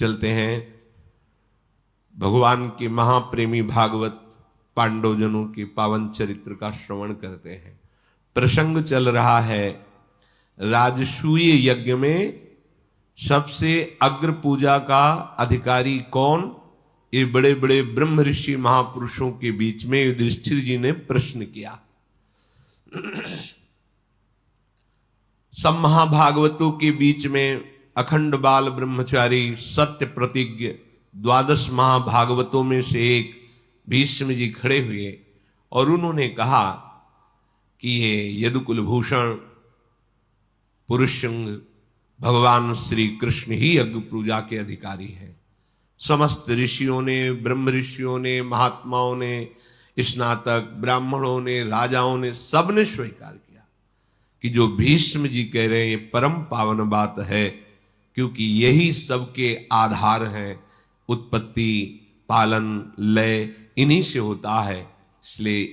चलते हैं, भगवान के महाप्रेमी भागवत पांडवजनों के पावन चरित्र का श्रवण करते हैं। प्रसंग चल रहा है राजसूय यज्ञ में सबसे अग्र पूजा का अधिकारी कौन। ये बड़े बड़े ब्रह्म ऋषि महापुरुषों के बीच में युधिष्ठिर जी ने प्रश्न किया। सब महाभागवतों के बीच में अखंड बाल ब्रह्मचारी सत्य प्रतिज्ञ 12 महाभागवतों में से एक भीष्म जी खड़े हुए और उन्होंने कहा कि ये यदुकुल भूषण पुरुषंग भगवान श्री कृष्ण ही यज्ञ पूजा के अधिकारी हैं। समस्त ऋषियों ने, ब्रह्म ऋषियों ने, महात्माओं ने, स्नातक ब्राह्मणों ने, राजाओं ने, सबने स्वीकार किया कि जो भीष्म जी कह रहे हैं ये परम पावन बात है, क्योंकि यही सबके आधार हैं। उत्पत्ति, पालन, लय इन्हीं से होता है। इसलिए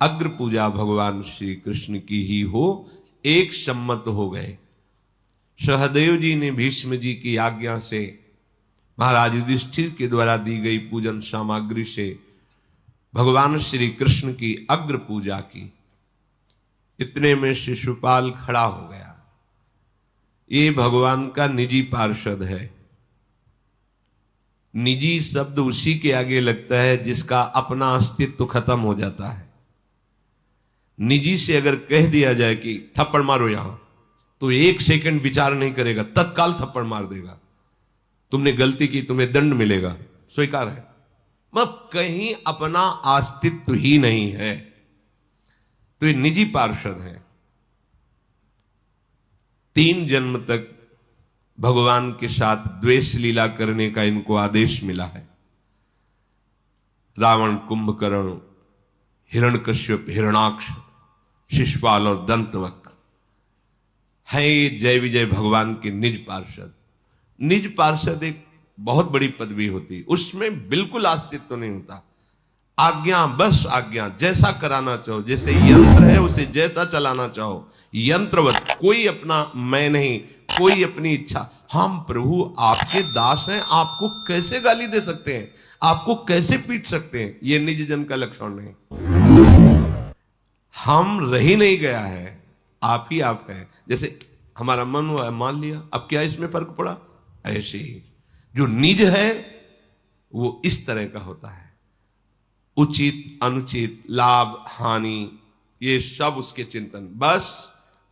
अग्र पूजा भगवान श्री कृष्ण की ही हो, एक सम्मत हो गए। सहदेव जी ने भीष्म जी की आज्ञा से महाराज युधिष्ठिर के द्वारा दी गई पूजन सामग्री से भगवान श्री कृष्ण की अग्र पूजा की। इतने में शिशुपाल खड़ा हो गया। ये भगवान का निजी पार्षद है। निजी शब्द उसी के आगे लगता है जिसका अपना अस्तित्व खत्म हो जाता है। निजी से अगर कह दिया जाए कि थप्पड़ मारो यहां, तो 1 सेकंड विचार नहीं करेगा, तत्काल थप्पड़ मार देगा। तुमने गलती की, तुम्हें दंड मिलेगा, स्वीकार है। मतलब कहीं अपना अस्तित्व ही नहीं है, तो ये निजी पार्षद है। 3 जन्म तक भगवान के साथ द्वेष लीला करने का इनको आदेश मिला है। रावण, कुंभकर्ण, हिरण्यकश्यप, हिरणाक्ष, शिशुपाल और दंतवक्र है जय विजय भगवान के निज पार्षद। निज पार्षद एक बहुत बड़ी पदवी होती, उसमें बिल्कुल अस्तित्व नहीं होता। आज्ञा, बस आज्ञा, जैसा कराना चाहो, जैसे यंत्र है उसे जैसा चलाना चाहो, यंत्रवत। कोई अपना मैं नहीं, कोई अपनी इच्छा। हम प्रभु आपके दास हैं, आपको कैसे गाली दे सकते हैं, आपको कैसे पीट सकते हैं, ये निज जन का लक्षण नहीं। हम रही नहीं गया है, आप ही आप है। जैसे हमारा मन हुआ है, मान लिया, अब क्या इसमें फर्क पड़ा। ऐसे ही जो निज है वो इस तरह का होता है। उचित अनुचित, लाभ हानि, ये सब उसके चिंतन। बस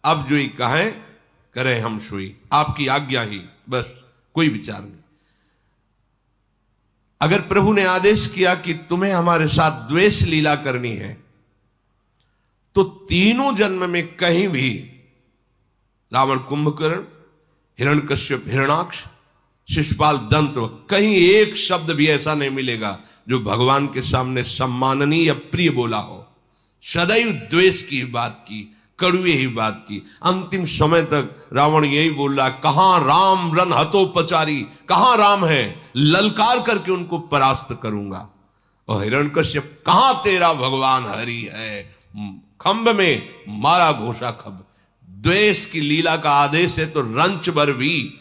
अब जो ही कहें करें, हम सोई, आपकी आज्ञा ही, बस कोई विचार नहीं। अगर प्रभु ने आदेश किया कि तुम्हें हमारे साथ द्वेष लीला करनी है, तो तीनों जन्म में कहीं भी रावण, कुंभकर्ण, हिरण्यकश्यप, हिरणाक्ष, शिशुपाल, दंतवक्र, कहीं एक शब्द भी ऐसा नहीं मिलेगा जो भगवान के सामने सम्माननीय या प्रिय बोला हो। सदैव द्वेष की बात की, कड़ुए ही बात की। अंतिम समय तक रावण यही बोल रहा, कहां राम रन हतोपचारी, कहां राम है, ललकार करके उनको परास्त करूंगा। और हिरण्यकश्यप, कहां तेरा भगवान हरि है, खंभ में मारा घोषा खंभ। द्वेष की लीला का आदेश है तो रंच भर भी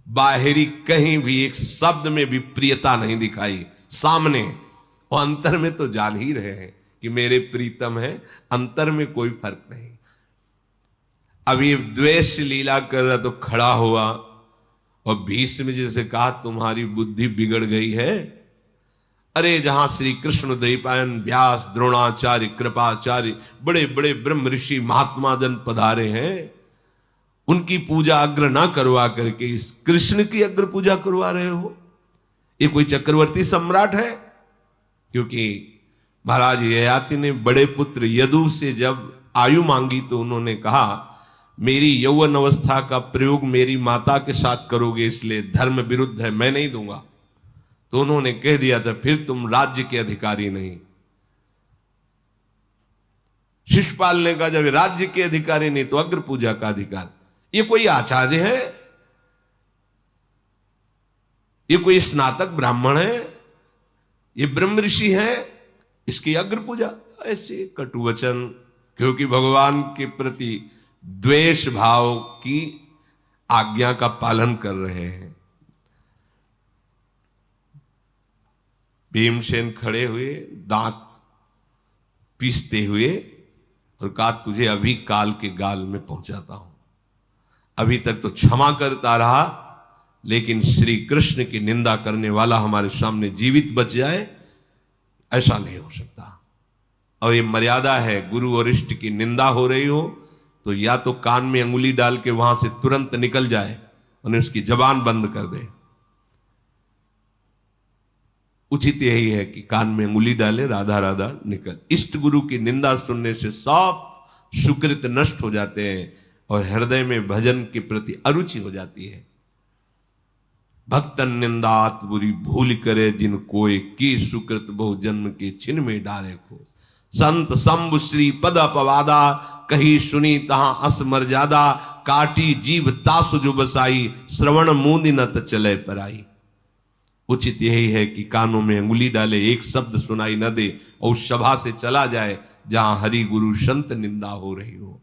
बाहरी कहीं भी एक शब्द में भी प्रियता नहीं दिखाई सामने, और अंतर में तो जान ही रहे हैं कि मेरे प्रीतम है, अंतर में कोई फर्क नहीं। अब ये द्वेष लीला कर रहा तो खड़ा हुआ और भीष्म जी से कहा, तुम्हारी बुद्धि बिगड़ गई है। अरे जहां श्री कृष्ण, द्वैपायन, व्यास, द्रोणाचार्य, कृपाचार्य, बड़े बड़े ब्रह्म ऋषि महात्मा जन पधारे हैं, उनकी पूजा अग्र ना करवा करके इस कृष्ण की अग्र पूजा करवा रहे हो। ये कोई चक्रवर्ती सम्राट है? क्योंकि महाराज ययाति ने बड़े पुत्र यदु से जब आयु मांगी तो उन्होंने कहा, मेरी यौवन अवस्था का प्रयोग मेरी माता के साथ करोगे, इसलिए धर्म विरुद्ध है, मैं नहीं दूंगा। तो उन्होंने कह दिया था, फिर तुम राज्य के अधिकारी नहीं। शिशुपाल ने कहा, जब राज्य के अधिकारी नहीं तो अग्र पूजा का अधिकार। ये कोई आचार्य है? ये कोई स्नातक ब्राह्मण है? ये ब्रह्म ऋषि है? इसकी अग्र पूजा? ऐसे कटुवचन, क्योंकि भगवान के प्रति द्वेष भाव की आज्ञा का पालन कर रहे हैं। भीमसेन खड़े हुए, दांत पीसते हुए, और कहा तुझे अभी काल के गाल में पहुंचाता हूं। अभी तक तो क्षमा करता रहा, लेकिन श्री कृष्ण की निंदा करने वाला हमारे सामने जीवित बच जाए, ऐसा नहीं हो सकता। और ये मर्यादा है, गुरु और इष्ट की निंदा हो रही हो तो या तो कान में अंगुली डाल के वहां से तुरंत निकल जाए, उन्हें उसकी जबान बंद कर दे। उचित यही है कि कान में अंगुली डाले, राधा राधा निकल। इष्ट गुरु की निंदा सुनने से सब सुकृत नष्ट हो जाते हैं और हृदय में भजन के प्रति अरुचि हो जाती है। भक्तन निंदात बुरी भूल करे, जिन कोय की सुकृत बहु जन्म के छिन में डाले को। संत शंभु श्री पद अपवादा, कही सुनी तहां अस मर्यादा। काटी जीव तासु जो बसाई, श्रवण मूंदी न त चले पराई। उचित यही है कि कानों में अंगुली डाले, एक शब्द सुनाई न दे और उस सभा से चला जाए जहां हरि गुरु संत निंदा हो रही हो।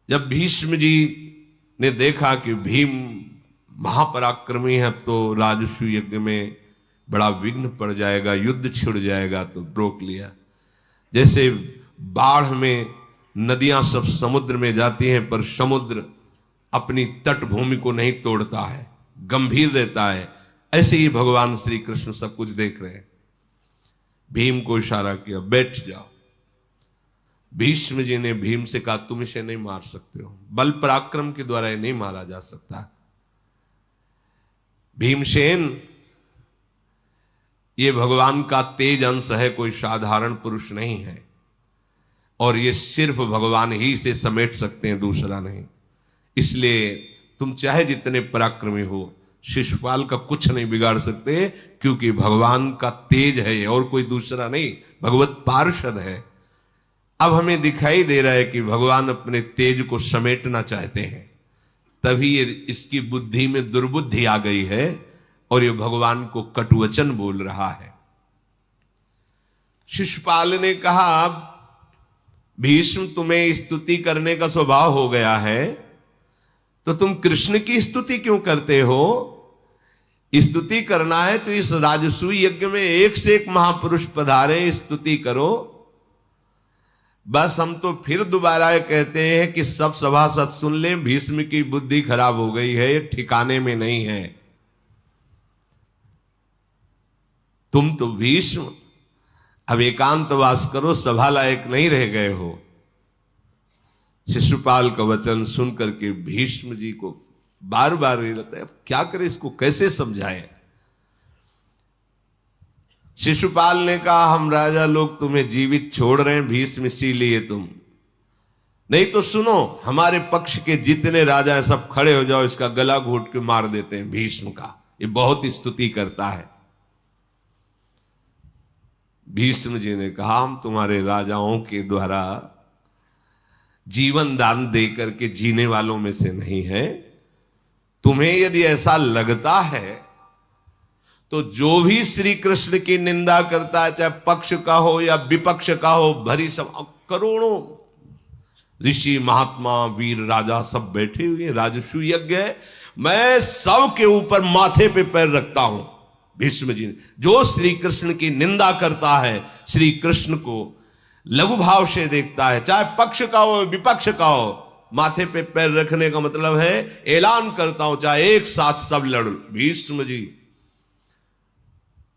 जब भीष्म जी ने देखा कि भीम महापराक्रमी है, तो राजसू यज्ञ में बड़ा विघ्न पड़ जाएगा, युद्ध छिड़ जाएगा, तो रोक लिया। जैसे बाढ़ में नदियां सब समुद्र में जाती हैं, पर समुद्र अपनी तटभूमि को नहीं तोड़ता है, गंभीर रहता है, ऐसे ही भगवान श्री कृष्ण सब कुछ देख रहे हैं। भीम को इशारा किया, बैठ जाओ। भीष्म जी ने भीम से कहा, तुम इसे नहीं मार सकते हो, बल पराक्रम के द्वारा ये नहीं मारा जा सकता। भीमसेन ये भगवान का तेज अंश है, कोई साधारण पुरुष नहीं है, और ये सिर्फ भगवान ही से समेट सकते हैं, दूसरा नहीं। इसलिए तुम चाहे जितने पराक्रमी हो, शिशुपाल का कुछ नहीं बिगाड़ सकते, क्योंकि भगवान का तेज है और कोई दूसरा नहीं, भगवत पार्षद है। अब हमें दिखाई दे रहा है कि भगवान अपने तेज को समेटना चाहते हैं, तभी ये इसकी बुद्धि में दुर्बुद्धि आ गई है और ये भगवान को कटुवचन बोल रहा है। शिशुपाल ने कहा, भीष्म तुम्हें स्तुति करने का स्वभाव हो गया है, तो तुम कृष्ण की स्तुति क्यों करते हो? स्तुति करना है तो इस राजसूय यज्ञ में एक से एक महापुरुष पधारे, स्तुति करो। बस हम तो फिर दोबारा कहते हैं कि सब सभासद सुन लें, भीष्म की बुद्धि खराब हो गई है, ये ठिकाने में नहीं है। तुम तो भीष्म अब एकांतवास करो, सभा लायक नहीं रह गए हो। शिशुपाल का वचन सुन करके भीष्म जी को बार बार ये लगता है, क्या करे, इसको कैसे समझाएं। शिशुपाल ने कहा, हम राजा लोग तुम्हें जीवित छोड़ रहे हैं भीष्म, इसीलिए तुम नहीं तो सुनो, हमारे पक्ष के जितने राजा हैं सब खड़े हो जाओ, इसका गला घोट के मार देते हैं भीष्म का, ये बहुत स्तुति करता है। भीष्म जी ने कहा, हम तुम्हारे राजाओं के द्वारा जीवन दान दे करके जीने वालों में से नहीं है। तुम्हें यदि ऐसा लगता है तो जो भी श्री कृष्ण की निंदा करता है, चाहे पक्ष का हो या विपक्ष का हो, भरी सब करोड़ों ऋषि महात्मा वीर राजा सब बैठे हुए, राजसू यज्ञ है, मैं सब के ऊपर माथे पे पैर रखता हूं। भीष्म जी ने, जो श्री कृष्ण की निंदा करता है, श्री कृष्ण को लघु भाव से देखता है, चाहे पक्ष का हो विपक्ष का हो, माथे पे पैर रखने का मतलब है ऐलान करता हूं, चाहे एक साथ सब लड़। भीष्म जी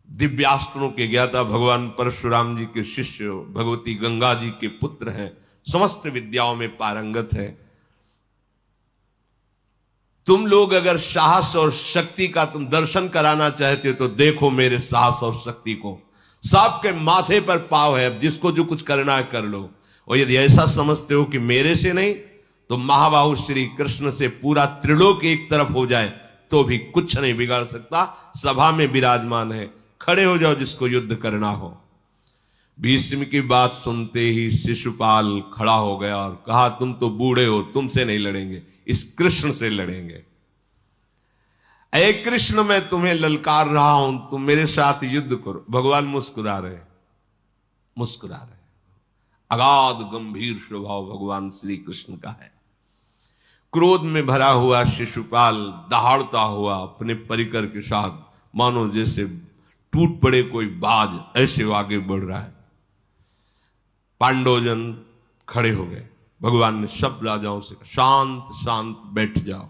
दिव्यास्त्रों के ज्ञाता, भगवान परशुराम जी के शिष्य, भगवती गंगा जी के पुत्र हैं, समस्त विद्याओं में पारंगत है। तुम लोग अगर साहस और शक्ति का तुम दर्शन कराना चाहते हो तो देखो मेरे साहस और शक्ति को, सबके माथे पर पाव है, अब जिसको जो कुछ करना है कर लो। और यदि ऐसा समझते हो कि मेरे से नहीं तो महाबाहु श्री कृष्ण से पूरा त्रिलोक एक तरफ हो जाए तो भी कुछ नहीं बिगाड़ सकता। सभा में विराजमान है, खड़े हो जाओ जिसको युद्ध करना हो। भीष्म की बात सुनते ही शिशुपाल खड़ा हो गया और कहा, तुम तो बूढ़े हो, तुमसे नहीं लड़ेंगे, इस कृष्ण से लड़ेंगे। ऐ कृष्ण, मैं तुम्हें ललकार रहा हूं, तुम मेरे साथ युद्ध करो। भगवान मुस्कुरा रहे, मुस्कुरा रहे। अगाध गंभीर स्वभाव भगवान श्री कृष्ण का है। क्रोध में भरा हुआ शिशुपाल दहाड़ता हुआ अपने परिकर के साथ मानो जैसे टूट पड़े कोई बाज, ऐसे वो आगे बढ़ रहा है। पांडवजन खड़े हो गए। भगवान ने सब राजाओं से शांत शांत बैठ जाओ।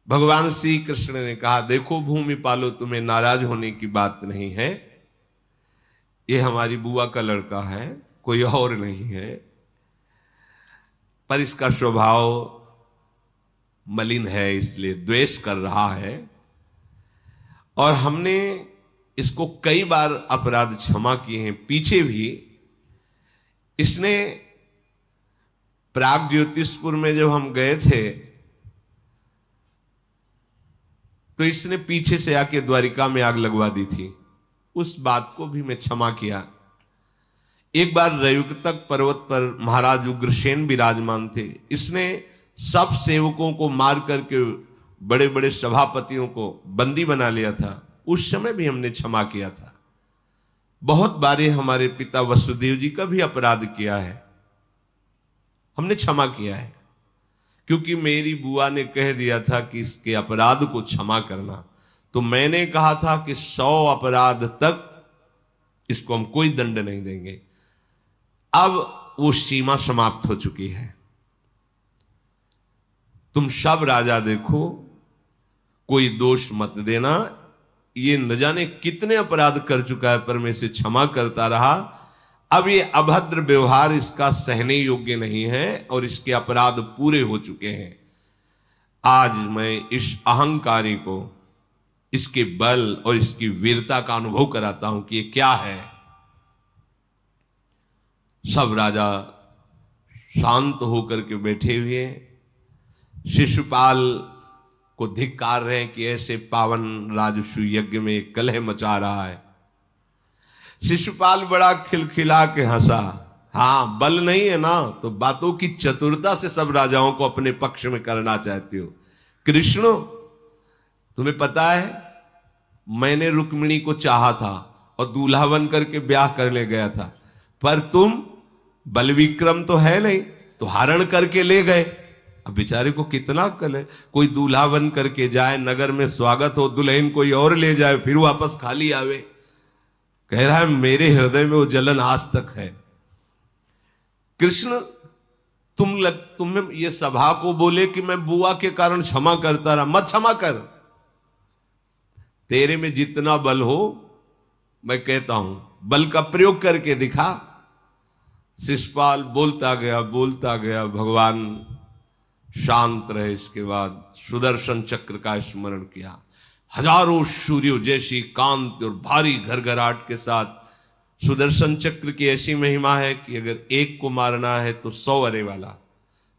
भगवान श्री कृष्ण ने कहा, देखो भूमि पालो, तुम्हें नाराज होने की बात नहीं है। ये हमारी बुआ का लड़का है, कोई और नहीं है, पर इसका स्वभाव मलिन है, इसलिए द्वेष कर रहा है। और हमने इसको कई बार अपराध क्षमा किए हैं। पीछे भी इसने प्राग ज्योतिषपुर में जब हम गए थे तो इसने पीछे से आके द्वारिका में आग लगवा दी थी। उस बात को भी मैं क्षमा किया। एक बार रयुक्तक पर्वत पर महाराज उग्रसेन विराजमान थे। इसने सब सेवकों को मार करके बड़े बड़े सभापतियों को बंदी बना लिया था। उस समय भी हमने क्षमा किया था। बहुत बारे हमारे पिता वसुदेव जी का भी अपराध किया है, हमने क्षमा किया है, क्योंकि मेरी बुआ ने कह दिया था कि इसके अपराध को क्षमा करना। तो मैंने कहा था कि 100 अपराध तक इसको हम कोई दंड नहीं देंगे। अब वो सीमा समाप्त हो चुकी है। तुम सब राजा देखो, कोई दोष मत देना। ये न जाने कितने अपराध कर चुका है, पर मैं इसे क्षमा करता रहा। अब ये अभद्र व्यवहार इसका सहने योग्य नहीं है और इसके अपराध पूरे हो चुके हैं। आज मैं इस अहंकारी को इसके बल और इसकी वीरता का अनुभव कराता हूं कि ये क्या है। सब राजा शांत होकर के बैठे हुए। शिशुपाल को धिक्कार रहे कि ऐसे पावन राजसू यज्ञ में कलह मचा रहा है। शिशुपाल बड़ा खिलखिला के हंसा। हाँ, बल नहीं है ना, तो बातों की चतुरता से सब राजाओं को अपने पक्ष में करना चाहते हो। कृष्ण, तुम्हें पता है मैंने रुक्मिणी को चाहा था और दूल्हा बन करके ब्याह करने गया था, पर तुम बल विक्रम तो है नहीं, तो हरण करके ले गए। अब बेचारे को कितना अक्ल है, कोई दूल्हा बन करके जाए, नगर में स्वागत हो, दुल्हन कोई और ले जाए, फिर वापस खाली आवे। कह रहा है मेरे हृदय में वो जलन आज तक है। कृष्ण, तुम्हें ये सभा को बोले कि मैं बुआ के कारण क्षमा करता रहा, मत क्षमा कर। तेरे में जितना बल हो, मैं कहता हूं बल का प्रयोग करके दिखा। शिशुपाल बोलता गया। भगवान शांत रहे। इसके बाद सुदर्शन चक्र का स्मरण किया। हजारों सूर्यों जैसी कांति और भारी घरघराहट के साथ सुदर्शन चक्र की ऐसी महिमा है कि अगर एक को मारना है तो 100 अरे वाला,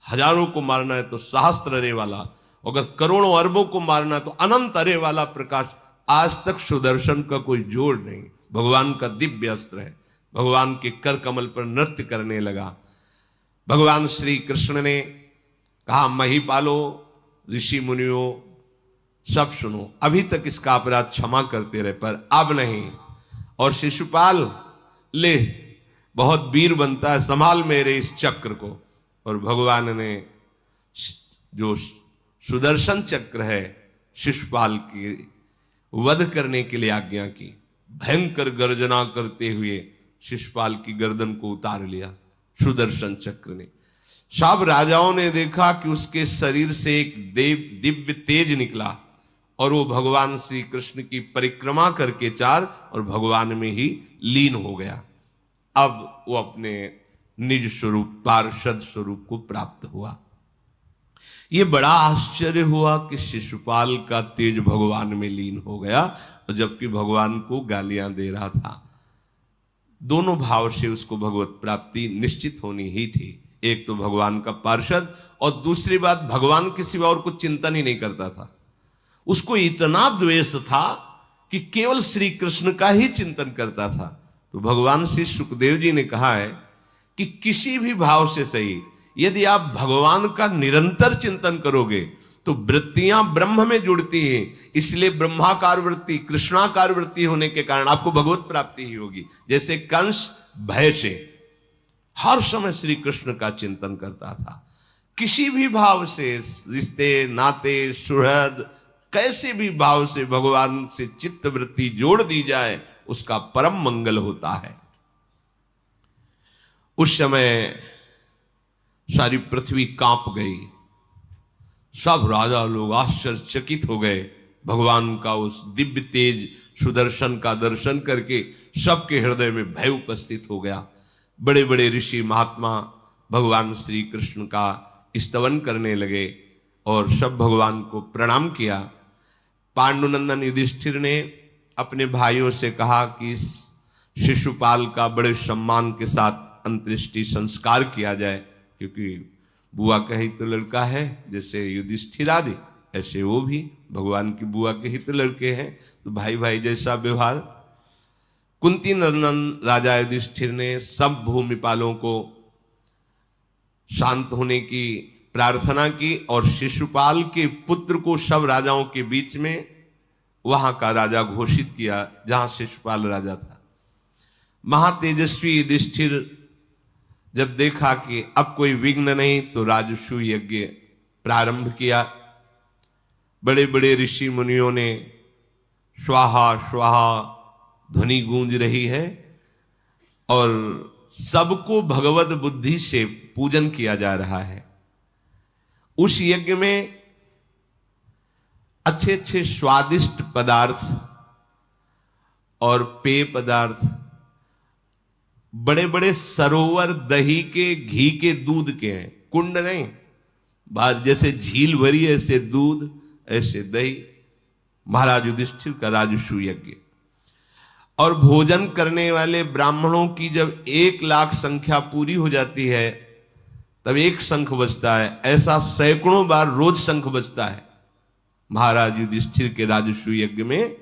हजारों को मारना है तो सहस्त्र अरे वाला, अगर करोड़ों अरबों को मारना है तो अनंत अरे वाला प्रकाश। आज तक सुदर्शन का कोई जोड़ नहीं। भगवान का दिव्य अस्त्र है। भगवान के कर कमल पर नृत्य करने लगा। भगवान श्री कृष्ण ने कहा, महिपालो, ऋषि मुनियों, सब सुनो, अभी तक इसका अपराध क्षमा करते रहे, पर अब नहीं। और शिशुपाल, ले, बहुत वीर बनता है, संभाल मेरे इस चक्र को। और भगवान ने जो सुदर्शन चक्र है शिशुपाल की वध करने के लिए आज्ञा की। भयंकर गर्जना करते हुए शिशुपाल की गर्दन को उतार लिया सुदर्शन चक्र ने। सब राजाओं ने देखा कि उसके शरीर से एक दिव्य तेज निकला और वो भगवान श्री कृष्ण की परिक्रमा करके और भगवान में ही लीन हो गया। अब वो अपने निज स्वरूप, पार्षद स्वरूप को प्राप्त हुआ। ये बड़ा आश्चर्य हुआ कि शिशुपाल का तेज भगवान में लीन हो गया, और जबकि भगवान को गालियां दे रहा था। दोनों भाव से उसको भगवत प्राप्ति निश्चित होनी ही थी। एक तो भगवान का पार्षद, और दूसरी बात भगवान के सिवा और कुछ चिंतन ही नहीं करता था। उसको इतना द्वेष था कि केवल श्री कृष्ण का ही चिंतन करता था। तो भगवान श्री सुखदेव जी ने कहा है कि किसी भी भाव से सही, यदि आप भगवान का निरंतर चिंतन करोगे तो वृत्तियां ब्रह्म में जुड़ती हैं। इसलिए ब्रह्माकार वृत्ति, कृष्णाकार वृत्ति होने के कारण आपको भगवत प्राप्ति ही होगी। जैसे कंस भय से हर समय श्री कृष्ण का चिंतन करता था। किसी भी भाव से, रिश्ते नाते, सुहृद, कैसे भी भाव से भगवान से चित्त वृत्ति जोड़ दी जाए उसका परम मंगल होता है। उस समय सारी पृथ्वी कांप गई, सब राजा लोग आश्चर्यचकित हो गए। भगवान का उस दिव्य तेज सुदर्शन का दर्शन करके सबके हृदय में भय उपस्थित हो गया। बड़े बड़े ऋषि महात्मा भगवान श्री कृष्ण का स्तवन करने लगे और सब भगवान को प्रणाम किया। पांडुनंदन युधिष्ठिर ने अपने भाइयों से कहा कि इस शिशुपाल का बड़े सम्मान के साथ अंत्येष्टि संस्कार किया जाए, क्योंकि बुआ का ही तो लड़का है, जैसे युधिष्ठिर आदि ऐसे वो भी भगवान की बुआ के ही तो लड़के हैं, तो भाई भाई जैसा व्यवहार। कुंती नंदन राजा युधिष्ठिर ने सब भूमिपालों को शांत होने की प्रार्थना की और शिशुपाल के पुत्र को सब राजाओं के बीच में वहां का राजा घोषित किया जहां शिशुपाल राजा था। महातेजस्वी युधिष्ठिर जब देखा कि अब कोई विघ्न नहीं तो राजसूय यज्ञ प्रारंभ किया। बड़े बड़े ऋषि मुनियों ने स्वाहा स्वाहा ध्वनि गूंज रही है और सबको भगवत बुद्धि से पूजन किया जा रहा है। उस यज्ञ में अच्छे अच्छे स्वादिष्ट पदार्थ और पेय पदार्थ, बड़े बड़े सरोवर दही के, घी के, दूध के हैं, कुंड नहीं, बाहर जैसे झील भरी ऐसे दूध ऐसे दही। महाराज युधिष्ठिर का राजसूय यज्ञ। और भोजन करने वाले ब्राह्मणों की जब 1,00,000 संख्या पूरी हो जाती है तब एक शंख बजता है। ऐसा सैकड़ों बार रोज शंख बजता है। महाराज युधिष्ठिर के राजसूय यज्ञ में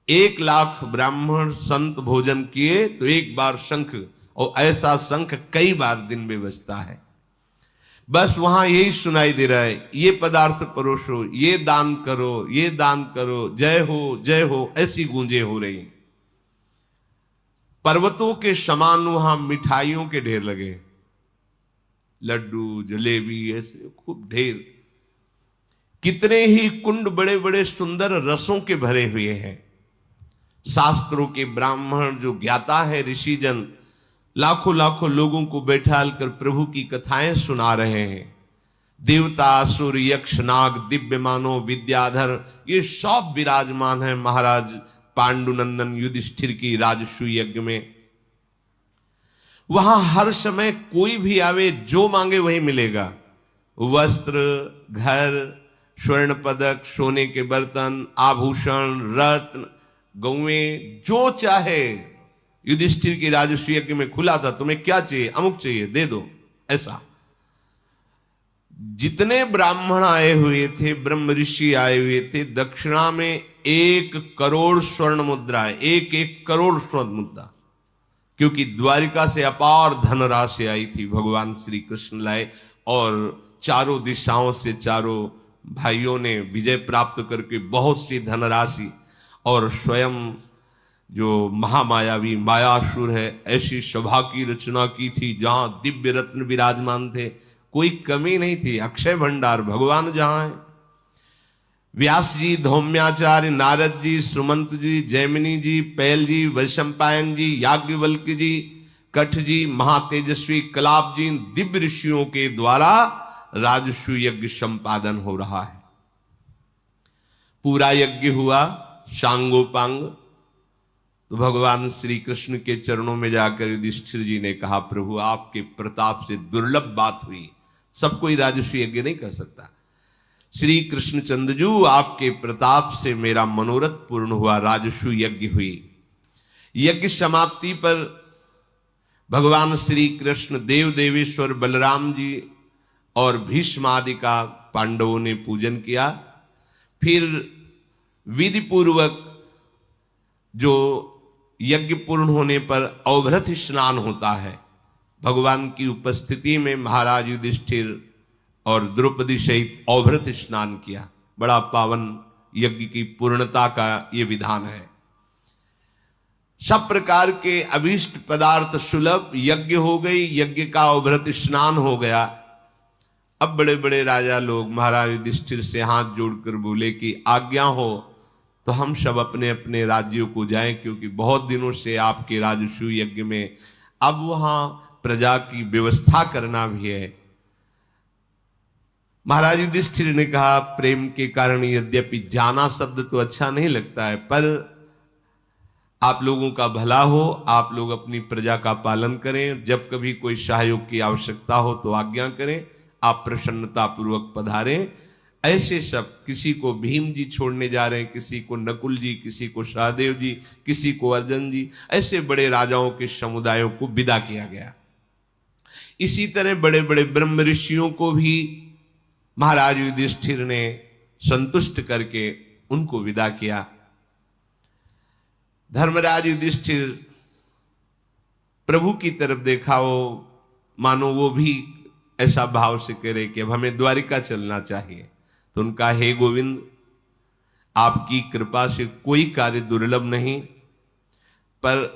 1,00,000 ब्राह्मण संत भोजन किए तो एक बार शंख, और ऐसा शंख कई बार दिन में बजता है। बस वहां यही सुनाई दे रहा है, ये पदार्थ परोसो, ये दान करो, ये दान करो, जय हो, ऐसी गूंजे हो रही। पर्वतों के समान वहां मिठाइयों के ढेर लगे, लड्डू जलेबी ऐसे खूब ढेर। कितने ही कुंड बड़े बड़े सुंदर रसों के भरे हुए हैं। शास्त्रों के ब्राह्मण जो ज्ञाता है ऋषिजन लाखों लाखों लोगों को बैठाल कर प्रभु की कथाएं सुना रहे हैं। देवता असुर यक्ष नाग दिव्य मानव विद्याधर ये सब विराजमान है महाराज पांडुनंदन युधिष्ठिर की राजसूय यज्ञ में। वहां हर समय कोई भी आवे जो मांगे वही मिलेगा। वस्त्र, घर, स्वर्ण पदक, सोने के बर्तन, आभूषण, रत्न, गौएं, जो चाहे। युधिष्ठिर की राजसूय यज्ञ में खुला था, तुम्हें क्या चाहिए, अमुक चाहिए, दे दो। ऐसा जितने ब्राह्मण आए हुए थे, ब्रह्म ऋषि आए हुए थे, दक्षिणा में 1 करोड़ स्वर्ण मुद्रा है, 1 करोड़ स्वर्ण मुद्रा, क्योंकि द्वारिका से अपार धनराशि आई थी, भगवान श्री कृष्ण लाए और चारों दिशाओं से चारों भाइयों ने विजय प्राप्त करके बहुत सी धनराशि, और स्वयं जो महामायावी मायासुर है ऐसी सभा की रचना की थी जहां दिव्य रत्न विराजमान थे, कोई कमी नहीं थी, अक्षय भंडार भगवान जहां है। व्यास जी, धौम्याचार्य, नारद जी, सुमंत जी, जैमिनी जी, पैल जी, वैशंपायन जी, याज्ञवल्क्य जी, कठ जी, महातेजस्वी कलाप जी, दिव्य ऋषियों के द्वारा राजसूय यज्ञ संपादन हो रहा है। पूरा यज्ञ हुआ सांगोपांग। तो भगवान श्री कृष्ण के चरणों में जाकर युधिष्ठिर जी ने कहा, प्रभु आपके प्रताप से दुर्लभ बात हुई, सब कोई राजसूय यज्ञ नहीं कर सकता। श्री कृष्णचंद्र जी आपके प्रताप से मेरा मनोरथ पूर्ण हुआ, राजसूय यज्ञ हुई। यज्ञ समाप्ति पर भगवान श्री कृष्ण, देव देवेश्वर बलराम जी और भीष्म आदि का पांडवों ने पूजन किया। फिर विधि पूर्वक जो यज्ञ पूर्ण होने पर अवभृत स्नान होता है, भगवान की उपस्थिति में महाराज युधिष्ठिर और द्रौपदी सहित अवभृत स्नान किया। बड़ा पावन यज्ञ की पूर्णता का ये विधान है। सब प्रकार के अभीष्ट पदार्थ सुलभ, यज्ञ हो गई, यज्ञ का अवभृत स्नान हो गया। अब बड़े बड़े राजा लोग महाराज युधिष्ठिर से हाथ जोड़कर बोले कि आज्ञा हो तो हम सब अपने अपने राज्यों को जाएं, क्योंकि बहुत दिनों से आपके राजसूय यज्ञ में अब वहां प्रजा की व्यवस्था करना भी है। महाराज युधिष्ठिर ने कहा, प्रेम के कारण यद्यपि जाना शब्द तो अच्छा नहीं लगता है, पर आप लोगों का भला हो, आप लोग अपनी प्रजा का पालन करें, जब कभी कोई सहयोग की आवश्यकता हो तो आज्ञा करें, आप प्रसन्नता पूर्वक पधारें। ऐसे सब, किसी को भीम जी छोड़ने जा रहे हैं, किसी को नकुल जी, किसी को सहदेव जी, किसी को अर्जुन जी, ऐसे बड़े राजाओं के समुदायों को विदा किया गया। इसी तरह बड़े बड़े ब्रह्म ऋषियों को भी महाराज युधिष्ठिर ने संतुष्ट करके उनको विदा किया। धर्मराज युधिष्ठिर प्रभु की तरफ देखा, वो मानो वो भी ऐसा भाव से कह रहे कि अब हमें द्वारिका चलना चाहिए। तो उनका, हे गोविंद, आपकी कृपा से कोई कार्य दुर्लभ नहीं, पर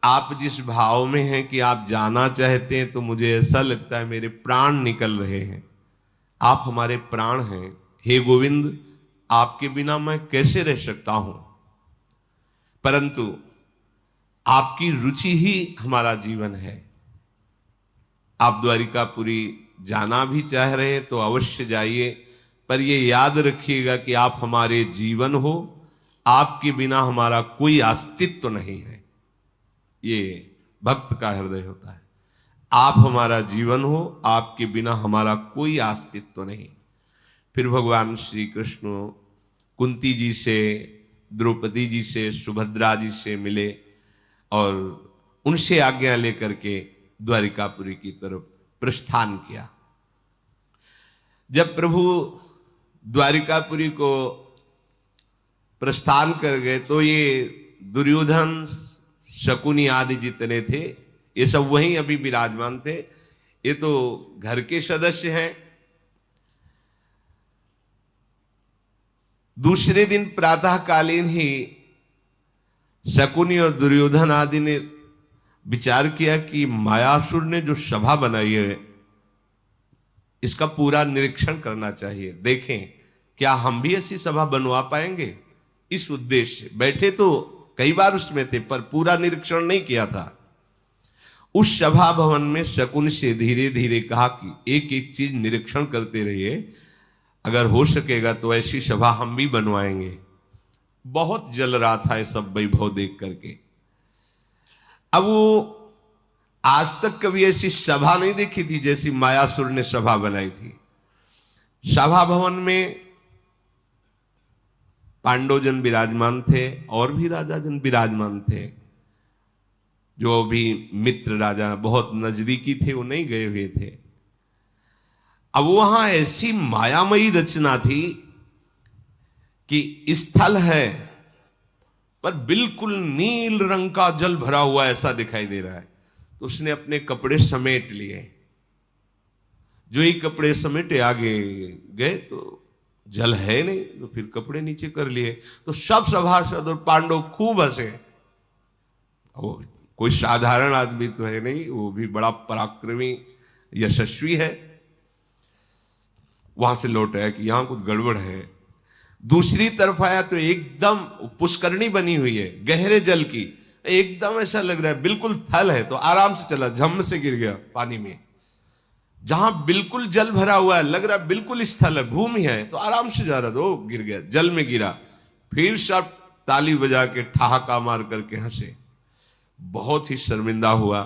आप जिस भाव में हैं कि आप जाना चाहते हैं, तो मुझे ऐसा लगता है मेरे प्राण निकल रहे हैं। आप हमारे प्राण हैं, हे गोविंद, आपके बिना मैं कैसे रह सकता हूं, परंतु आपकी रुचि ही हमारा जीवन है। आप द्वारिकापुरी जाना भी चाह रहे हैं तो अवश्य जाइए, पर ये याद रखिएगा कि आप हमारे जीवन हो, आपके बिना हमारा कोई अस्तित्व नहीं है। ये भक्त का हृदय होता है, आप हमारा जीवन हो, आपके बिना हमारा कोई अस्तित्व नहीं। फिर भगवान श्री कृष्ण कुंती जी से, द्रौपदी जी से, सुभद्रा जी से मिले और उनसे आज्ञा लेकर के द्वारिकापुरी की तरफ प्रस्थान किया। जब प्रभु द्वारिकापुरी को प्रस्थान कर गए तो ये दुर्योधन, शकुनी आदि जितने थे, ये सब वहीं अभी विराजमान थे। ये तो घर के सदस्य हैं। दूसरे दिन प्रातःकालीन ही शकुनी और दुर्योधन आदि ने विचार किया कि मायासुर ने जो सभा बनाई है, इसका पूरा निरीक्षण करना चाहिए, देखें क्या हम भी ऐसी सभा बनवा पाएंगे। इस उद्देश्य से बैठे, तो कई बार उसमें थे, पर पूरा निरीक्षण नहीं किया था। उस सभा भवन में शकुन से धीरे धीरे कहा कि एक एक चीज निरीक्षण करते रहिए, अगर हो सकेगा तो ऐसी सभा हम भी बनवाएंगे। बहुत जल रहा था ये सब वैभव देख करके। अब वो आज तक कभी ऐसी सभा नहीं देखी थी जैसी मायासुर ने सभा बनाई थी। सभा भवन में पांडवजन विराजमान थे और भी राजाजन विराजमान थे। जो भी मित्र राजा बहुत नजदीकी थे वो नहीं गए हुए थे। अब वहां ऐसी मायामयी रचना थी कि स्थल है पर बिल्कुल नील रंग का जल भरा हुआ ऐसा दिखाई दे रहा है। तो उसने अपने कपड़े समेट लिए। जो ही कपड़े समेटे आगे गए तो जल है नहीं, तो फिर कपड़े नीचे कर लिए। तो सब सभासद और पांडव खूब हंसे। वो कोई साधारण आदमी तो है नहीं, वो भी बड़ा पराक्रमी यशस्वी है। वहां से लौट आया कि यहां कुछ गड़बड़ है। दूसरी तरफ आया तो एकदम पुष्करणी बनी हुई है गहरे जल की, एकदम ऐसा लग रहा है बिल्कुल थल है। तो आराम से चला, झम से गिर गया पानी में। जहां बिल्कुल जल भरा हुआ है, लग रहा है बिल्कुल स्थल है, भूमि है, तो आराम से जा रहा था, वो गिर गया, जल में गिरा। फिर सब ताली बजा के ठहाका मार करके हंसे। बहुत ही शर्मिंदा हुआ।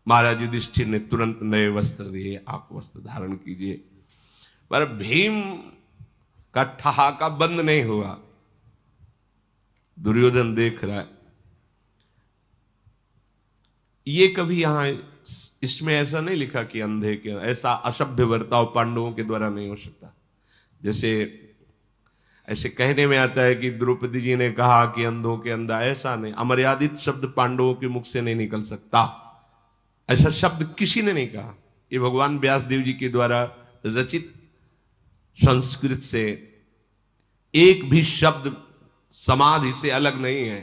महाराज युधिष्ठिर ने तुरंत नए वस्त्र दिए, आप वस्त्र धारण कीजिए। पर भीम का ठहाका बंद नहीं हुआ। दुर्योधन देख रहा है। ये कभी यहां इसमें ऐसा नहीं लिखा कि अंधे के, ऐसा असभ्य बर्ताव पांडवों के द्वारा नहीं हो सकता। जैसे ऐसे कहने में आता है कि द्रौपदी जी ने कहा कि अंधों के अंधा, ऐसा नहीं। अमर्यादित शब्द पांडवों के मुख से नहीं निकल सकता, ऐसा शब्द किसी ने नहीं कहा। ये भगवान व्यासदेव जी के द्वारा रचित संस्कृत से एक भी शब्द समाधि से अलग नहीं है।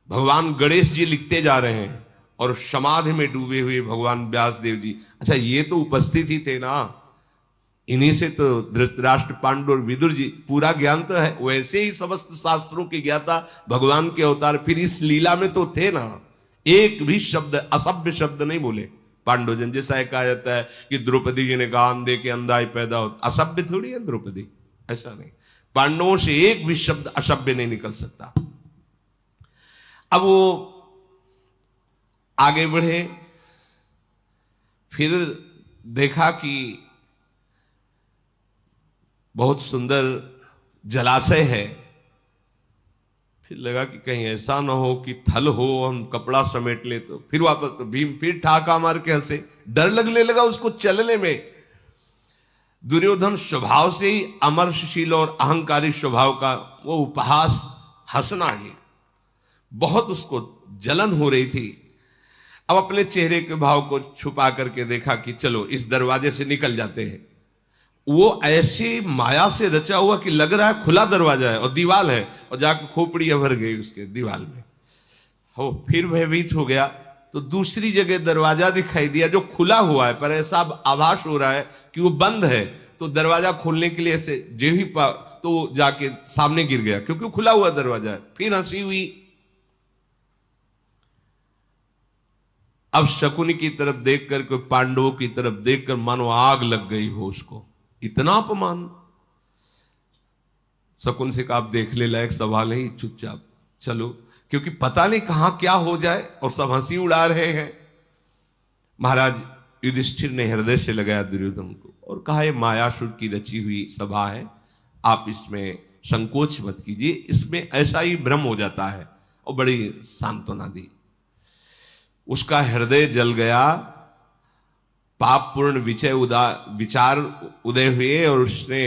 भगवान गणेश जी लिखते जा रहे हैं और समाधि में डूबे हुए भगवान व्यासदेव जी, अच्छा ये तो उपस्थित ही थे ना। इन्हीं से तो धृतराष्ट्र, पांडु और विदुर जी पूरा ज्ञान तो है। वैसे ही समस्त शास्त्रों के ज्ञाता भगवान के अवतार फिर इस लीला में तो थे ना। एक भी शब्द, असभ्य शब्द नहीं बोले पांडुजन। जैसा कहा जाता है कि द्रौपदी जी ने कहा अंधे के अंधा ही पैदा हो, असभ्य थोड़ी है द्रौपदी, ऐसा नहीं। पांडवों से एक भी शब्द असभ्य नहीं निकल सकता। अब वो आगे बढ़े, फिर देखा कि बहुत सुंदर जलाशय है। फिर लगा कि कहीं ऐसा ना हो कि थल हो, हम कपड़ा समेट ले। तो फिर वापस, तो भीम फिर ठाका मार के हंसे, डर लगने लगा उसको चलने में। दुर्योधन स्वभाव से ही अमर्षशील और अहंकारी स्वभाव का, वो उपहास, हंसना ही बहुत उसको जलन हो रही थी। अब अपने चेहरे के भाव को छुपा करके देखा कि चलो इस दरवाजे से निकल जाते हैं। वो ऐसी माया से रचा हुआ कि लग रहा है खुला दरवाजा है और दीवाल है, और जाकर खोपड़ियां भर गई उसके दीवाल में। हो फिर भयभीत हो गया तो दूसरी जगह दरवाजा दिखाई दिया जो खुला हुआ है, पर ऐसा आभास हो रहा है कि वो बंद है। तो दरवाजा खोलने के लिए ऐसे जो ही तो जाके सामने गिर गया, क्योंकि खुला हुआ दरवाजा है। फिर हंसी हुई। अब शकुनी की तरफ देखकर, कोई पांडवों की तरफ देखकर मानो आग लग गई हो उसको, इतना अपमान। शकुन से कहा आप देखने लायक सवाल है, चुपचाप चलो, क्योंकि पता नहीं कहां क्या हो जाए, और सब हंसी उड़ा रहे हैं। महाराज युधिष्ठिर ने हृदय से लगाया दुर्योधन को और कहा यह मायासुर की रची हुई सभा है, आप इसमें संकोच मत कीजिए, इसमें ऐसा ही भ्रम हो जाता है। और बड़ी सांत्वना दी। उसका हृदय जल गया, पाप पूर्ण विचार उदय हुए, और उसने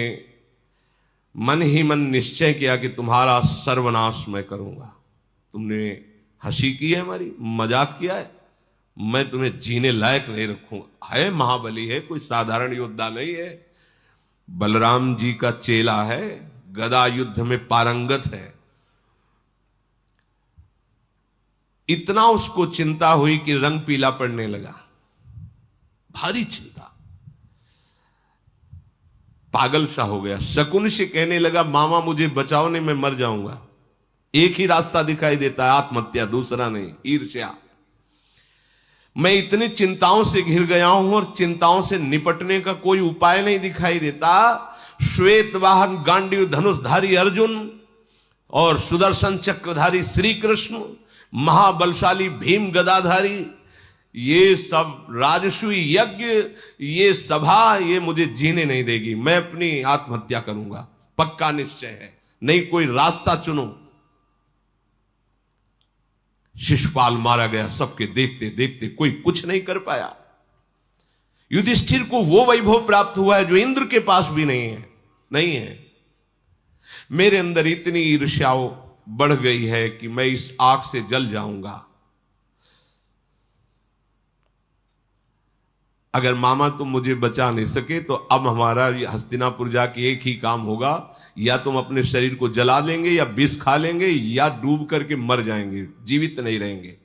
मन ही मन निश्चय किया कि तुम्हारा सर्वनाश मैं करूंगा। तुमने हंसी की है, हमारी मजाक किया है, मैं तुम्हें जीने लायक नहीं रखूंगा। है महाबली है, कोई साधारण योद्धा नहीं है, बलराम जी का चेला है, गदा युद्ध में पारंगत है। इतना उसको चिंता हुई कि रंग पीला पड़ने लगा, भारी चिंता, पागल सा हो गया। शकुन से कहने लगा मामा मुझे बचाओ, नहीं मैं मर जाऊंगा। एक ही रास्ता दिखाई देता है, आत्महत्या, दूसरा नहीं, ईर्ष्या। मैं इतनी चिंताओं से घिर गया हूं और चिंताओं से निपटने का कोई उपाय नहीं दिखाई देता। श्वेत वाहन गांडीव धनुषधारी अर्जुन और सुदर्शन चक्रधारी श्री कृष्ण, महाबलशाली भीम गदाधारी, ये सब राजसूय यज्ञ, ये सभा, ये मुझे जीने नहीं देगी। मैं अपनी आत्महत्या करूंगा, पक्का निश्चय है, नहीं कोई रास्ता चुनो। शिशुपाल मारा गया, सबके देखते देखते कोई कुछ नहीं कर पाया। युधिष्ठिर को वो वैभव प्राप्त हुआ है जो इंद्र के पास भी नहीं है। मेरे अंदर इतनी ईर्ष्या बढ़ गई है कि मैं इस आग से जल जाऊंगा। अगर मामा तुम मुझे बचा नहीं सके तो अब हमारा हस्तिनापुर जाके एक ही काम होगा, या तुम अपने शरीर को जला लेंगे, या विष खा लेंगे, या डूब करके मर जाएंगे, जीवित नहीं रहेंगे।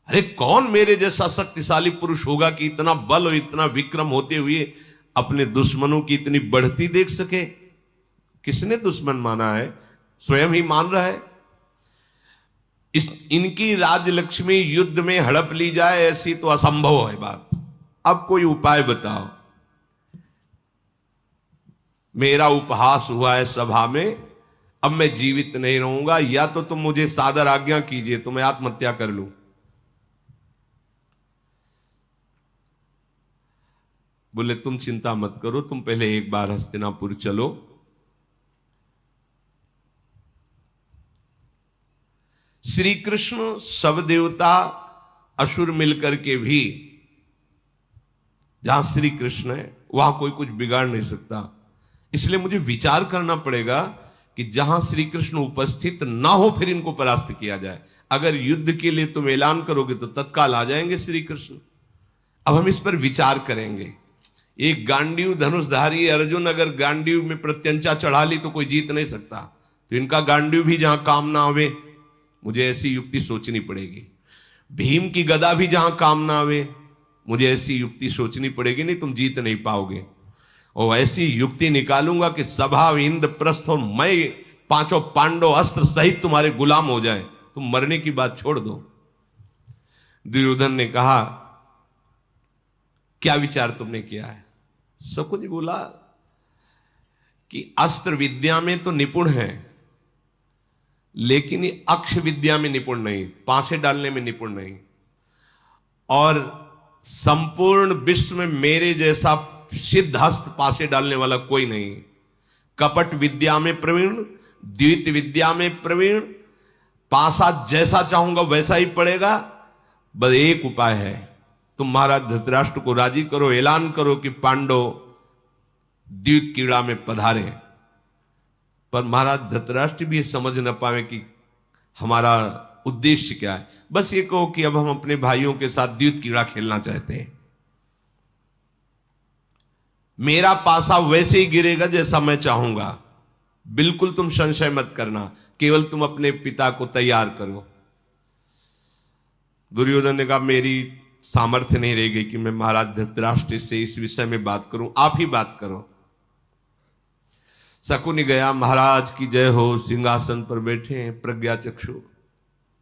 अरे कौन मेरे जैसा शक्तिशाली पुरुष होगा कि इतना बल और इतना विक्रम होते हुए अपने दुश्मनों की इतनी बढ़ती देख सके? किसने दुश्मन माना है? स्वयं ही मान रहा है। इनकी राजलक्ष्मी युद्ध में हड़प ली जाए, ऐसी तो असंभव है बात। अब कोई उपाय बताओ। मेरा उपहास हुआ है सभा में, अब मैं जीवित नहीं रहूंगा, या तो तुम मुझे सादर आज्ञा कीजिए तो मैं आत्महत्या कर लूं। बोले तुम चिंता मत करो, तुम पहले एक बार हस्तिनापुर चलो, श्री कृष्ण, सब देवता, असुर मिलकर के भी, जहां श्री कृष्ण है वहां कोई कुछ बिगाड़ नहीं सकता। इसलिए मुझे विचार करना पड़ेगा कि जहां श्री कृष्ण उपस्थित ना हो फिर इनको परास्त किया जाए। अगर युद्ध के लिए तुम ऐलान करोगे तो तत्काल आ जाएंगे श्री कृष्ण। अब हम इस पर विचार करेंगे। एक गांडीव धनुषधारी अर्जुन अगर गांडीव में प्रत्यंचा चढ़ा ली तो कोई जीत नहीं सकता, तो इनका गांडीव भी जहां काम ना आवे, मुझे ऐसी युक्ति सोचनी पड़ेगी। भीम की गदा भी जहां काम ना आवे, मुझे ऐसी युक्ति सोचनी पड़ेगी, नहीं तुम जीत नहीं पाओगे। और ऐसी युक्ति निकालूंगा कि सभा इंद्रप्रस्थ और मैं पांचों पांडव अस्त्र सहित तुम्हारे गुलाम हो जाएं, तुम मरने की बात छोड़ दो। दुर्योधन ने कहा, क्या विचार तुमने किया है? शकुनि बोला कि अस्त्र विद्या में तो निपुण है, लेकिन ये अक्ष विद्या में निपुण नहीं, पांसे डालने में निपुण नहीं, और संपूर्ण विश्व में मेरे जैसा सिद्धहस्त पासे डालने वाला कोई नहीं। कपट विद्या में प्रवीण, द्वित विद्या में प्रवीण, पासा जैसा चाहूंगा वैसा ही पड़ेगा। बस एक उपाय है, तुम महाराज धृतराष्ट्र को राजी करो, ऐलान करो कि पांडव द्वित क्रीड़ा में पधारे। पर महाराज धृतराष्ट्र भी समझ न पावे कि हमारा उद्देश्य क्या है। बस ये कहो कि अब हम अपने भाइयों के साथ द्वित क्रीड़ा खेलना चाहते हैं, मेरा पासा वैसे ही गिरेगा जैसा मैं चाहूंगा, बिल्कुल तुम संशय मत करना, केवल तुम अपने पिता को तैयार करो। दुर्योधन ने कहा, मेरी सामर्थ्य नहीं रह गई कि मैं महाराज धृतराष्ट्र से इस विषय में बात करूं, आप ही बात करो। शकुनि गया, महाराज की जय हो, सिंहासन पर बैठे हैं, प्रज्ञा चक्षु,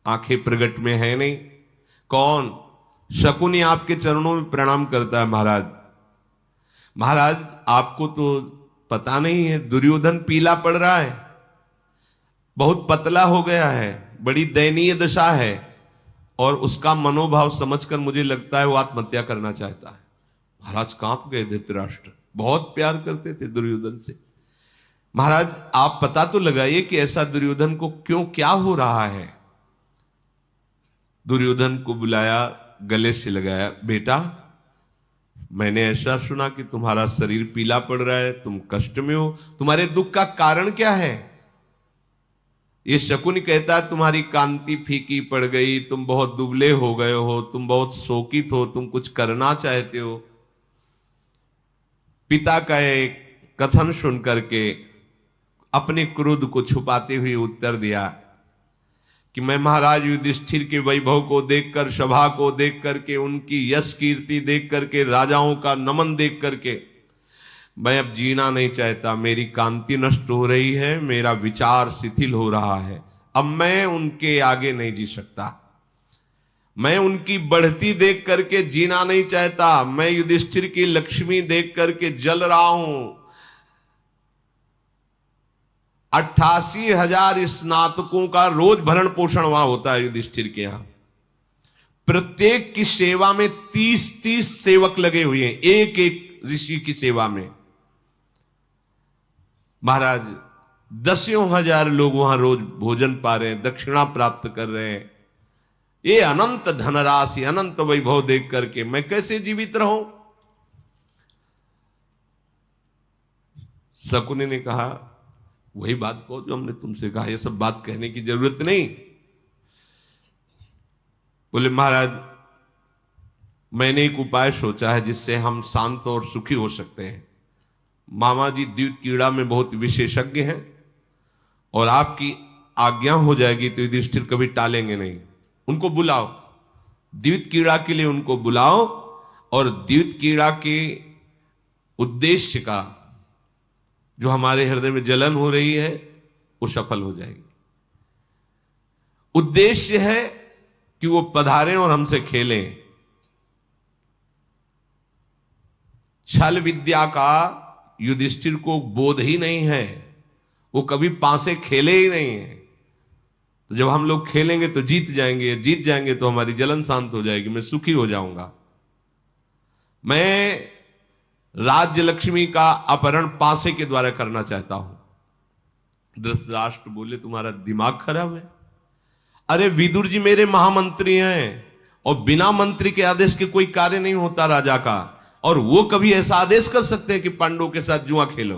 आंखें प्रगट में है नहीं। कौन? शकुनि आपके चरणों में प्रणाम करता है। महाराज, महाराज आपको तो पता नहीं है, दुर्योधन पीला पड़ रहा है, बहुत पतला हो गया है, बड़ी दयनीय दशा है, और उसका मनोभाव समझकर मुझे लगता है वो आत्महत्या करना चाहता है। महाराज कांप गए। धृतराष्ट्र बहुत प्यार करते थे दुर्योधन से। महाराज आप पता तो लगाइए कि ऐसा दुर्योधन को क्यों, क्या हो रहा है। दुर्योधन को बुलाया, गले से लगाया, बेटा मैंने ऐसा सुना कि तुम्हारा शरीर पीला पड़ रहा है, तुम कष्ट में हो, तुम्हारे दुख का कारण क्या है? ये शकुनि कहता है तुम्हारी कांति फीकी पड़ गई, तुम बहुत दुबले हो गए हो, तुम बहुत शोकित हो, तुम कुछ करना चाहते हो। पिता का एक कथन सुन करके अपने क्रोध को छुपाते हुए उत्तर दिया कि मैं महाराज युधिष्ठिर के वैभव को देखकर, सभा को देख करके, उनकी यश कीर्ति देख करके, राजाओं का नमन देख करके मैं अब जीना नहीं चाहता। मेरी कांति नष्ट हो रही है, मेरा विचार शिथिल हो रहा है, अब मैं उनके आगे नहीं जी सकता। मैं उनकी बढ़ती देख करके जीना नहीं चाहता, मैं युधिष्ठिर की लक्ष्मी देख करके जल रहा हूं। 88,000 स्नातकों का रोज भरण पोषण वहां होता है युधिष्ठिर के यहां। प्रत्येक की सेवा में 30-30 सेवक लगे हुए हैं, एक एक ऋषि की सेवा में। महाराज 10,000 लोग वहां रोज भोजन पा रहे हैं, दक्षिणा प्राप्त कर रहे हैं। ये अनंत धनराशि, अनंत वैभव देख करके मैं कैसे जीवित रहूं? शकुनि ने कहा, वही बात को जो हमने तुमसे कहा, ये सब बात कहने की जरूरत नहीं। बोले महाराज मैंने एक उपाय सोचा है जिससे हम शांत और सुखी हो सकते हैं। मामा जी द्वित क्रीड़ा में बहुत विशेषज्ञ हैं, और आपकी आज्ञा हो जाएगी तो युधिष्ठिर कभी टालेंगे नहीं। उनको बुलाओ, द्वित क्रीड़ा के लिए उनको बुलाओ, और द्वित क्रीड़ा के उद्देश्य का जो हमारे हृदय में जलन हो रही है वो सफल हो जाएगी। उद्देश्य है कि वो पधारें और हमसे खेलें। छल विद्या का युधिष्ठिर को बोध ही नहीं है, वो कभी पासे खेले ही नहीं है। तो जब हम लोग खेलेंगे तो जीत जाएंगे तो हमारी जलन शांत हो जाएगी, मैं सुखी हो जाऊंगा। मैं राज्य लक्ष्मी का अपहरण पासे के द्वारा करना चाहता हूं। धृतराष्ट्र बोले तुम्हारा दिमाग खराब है? अरे विदुर जी मेरे महामंत्री हैं, और बिना मंत्री के आदेश के कोई कार्य नहीं होता राजा का, और वो कभी ऐसा आदेश कर सकते हैं कि पांडवों के साथ जुआ खेलो।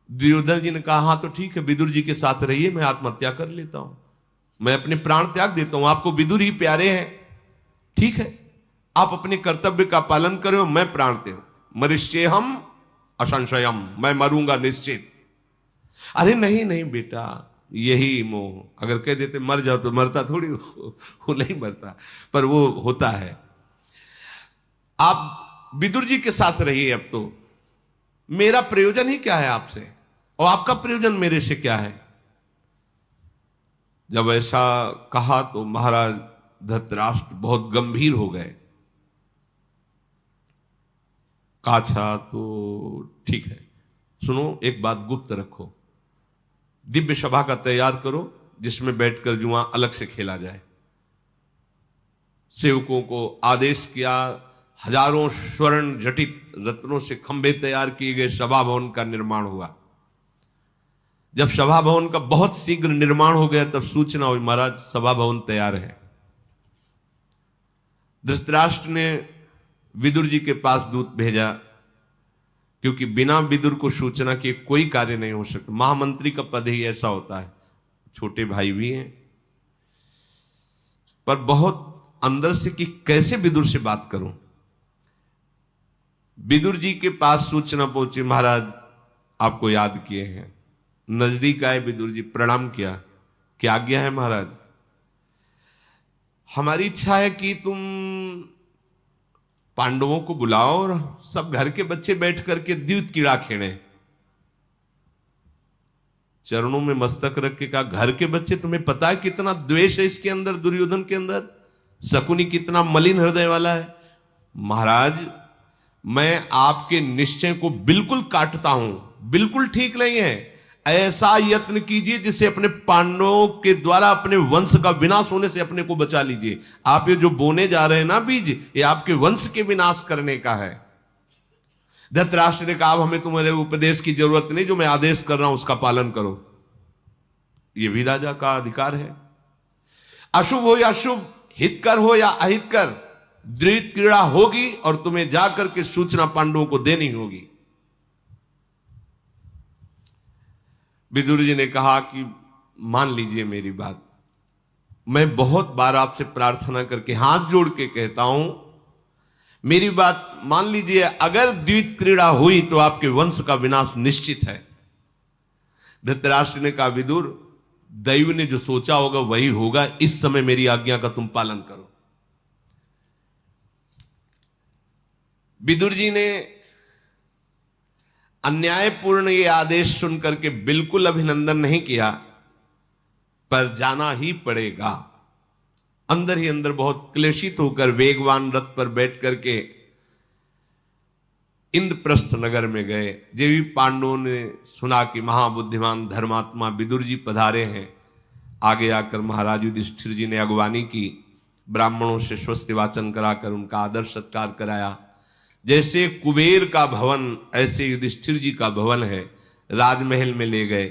दुर्योधन जी ने कहा, हाँ तो ठीक है, विदुर जी के साथ रहिए, मैं आत्महत्या कर लेता हूं, मैं अपने प्राण त्याग देता हूं। आपको विदुर ही प्यारे हैं, ठीक है, आप अपने कर्तव्य का पालन करो, मैं प्राण त्याग, मरिष्येहम असंशयम, मैं मरूंगा निश्चित। अरे नहीं नहीं बेटा, यही मोह, अगर कह देते मर जाओ तो मरता थोड़ी वो नहीं मरता, पर वो होता है। आप विदुर जी के साथ रहिए अब तो। मेरा प्रयोजन ही क्या है आपसे, और आपका प्रयोजन मेरे से क्या है। जब ऐसा कहा तो महाराज धृतराष्ट्र बहुत गंभीर हो गए। कहा अच्छा तो ठीक है, सुनो एक बात गुप्त रखो, दिव्य सभा का तैयार करो जिसमें बैठकर जुआ अलग से खेला जाए। सेवकों को आदेश किया, हजारों स्वर्ण जटित रत्नों से खंभे तैयार किए गए, सभा भवन का निर्माण हुआ। जब सभा भवन का बहुत शीघ्र निर्माण हो गया तब सूचना हुई महाराज सभा भवन तैयार है। धृतराष्ट्र ने विदुर जी के पास दूत भेजा, क्योंकि बिना विदुर को सूचना के कोई कार्य नहीं हो सकता। महामंत्री का पद ही ऐसा होता है, छोटे भाई भी हैं, पर बहुत अंदर से कि कैसे विदुर से बात करूं। विदुर जी के पास सूचना पहुंची, महाराज आपको याद किए हैं। नजदीक आए विदुर जी, प्रणाम किया, क्या आज्ञा है महाराज। हमारी इच्छा है कि तुम पांडवों को बुलाओ और सब घर के बच्चे बैठ करके द्यूत कीड़ा खेलें। चरणों में मस्तक रख के कहा, घर के बच्चे, तुम्हें पता है कितना द्वेष है इसके अंदर, दुर्योधन के अंदर, शकुनी कितना मलिन हृदय वाला है। महाराज मैं आपके निश्चय को बिल्कुल काटता हूं, बिल्कुल ठीक नहीं है। ऐसा यत्न कीजिए जिससे अपने पांडवों के द्वारा अपने वंश का विनाश होने से अपने को बचा लीजिए। आप ये जो बोने जा रहे हैं ना बीज, ये आपके वंश के विनाश करने का है। धृतराष्ट्र ने कहा, अब हमें तुम्हारे उपदेश की जरूरत नहीं, जो मैं आदेश कर रहा हूं उसका पालन करो। यह भी राजा का अधिकार है। अशुभ हो या शुभ, हितकर हो या अहितकर, द्वैत क्रीड़ा होगी और तुम्हें जाकर के सूचना पांडवों को देनी होगी। विदुर जी ने कहा कि मान लीजिए मेरी बात, मैं बहुत बार आपसे प्रार्थना करके हाथ जोड़ के कहता हूं, मेरी बात मान लीजिए। अगर द्वैत क्रीड़ा हुई तो आपके वंश का विनाश निश्चित है। धृतराष्ट्र ने कहा, विदुर दैव ने जो सोचा होगा वही होगा, इस समय मेरी आज्ञा का तुम पालन करो। विदुर जी ने अन्यायपूर्ण ये आदेश सुनकर के बिल्कुल अभिनंदन नहीं किया, पर जाना ही पड़ेगा। अंदर ही अंदर बहुत क्लेशित होकर वेगवान रथ पर बैठ करके इंद्रप्रस्थ नगर में गए। देवी पांडवों ने सुना कि महाबुद्धिमान धर्मात्मा विदुर जी पधारे हैं। आगे आकर महाराज युधिष्ठिर जी ने अगवानी की, ब्राह्मणों से स्वस्ति वाचन कराकर उनका आदर सत्कार कराया। जैसे कुबेर का भवन ऐसे युधिष्ठिर जी का भवन है, राजमहल में ले गए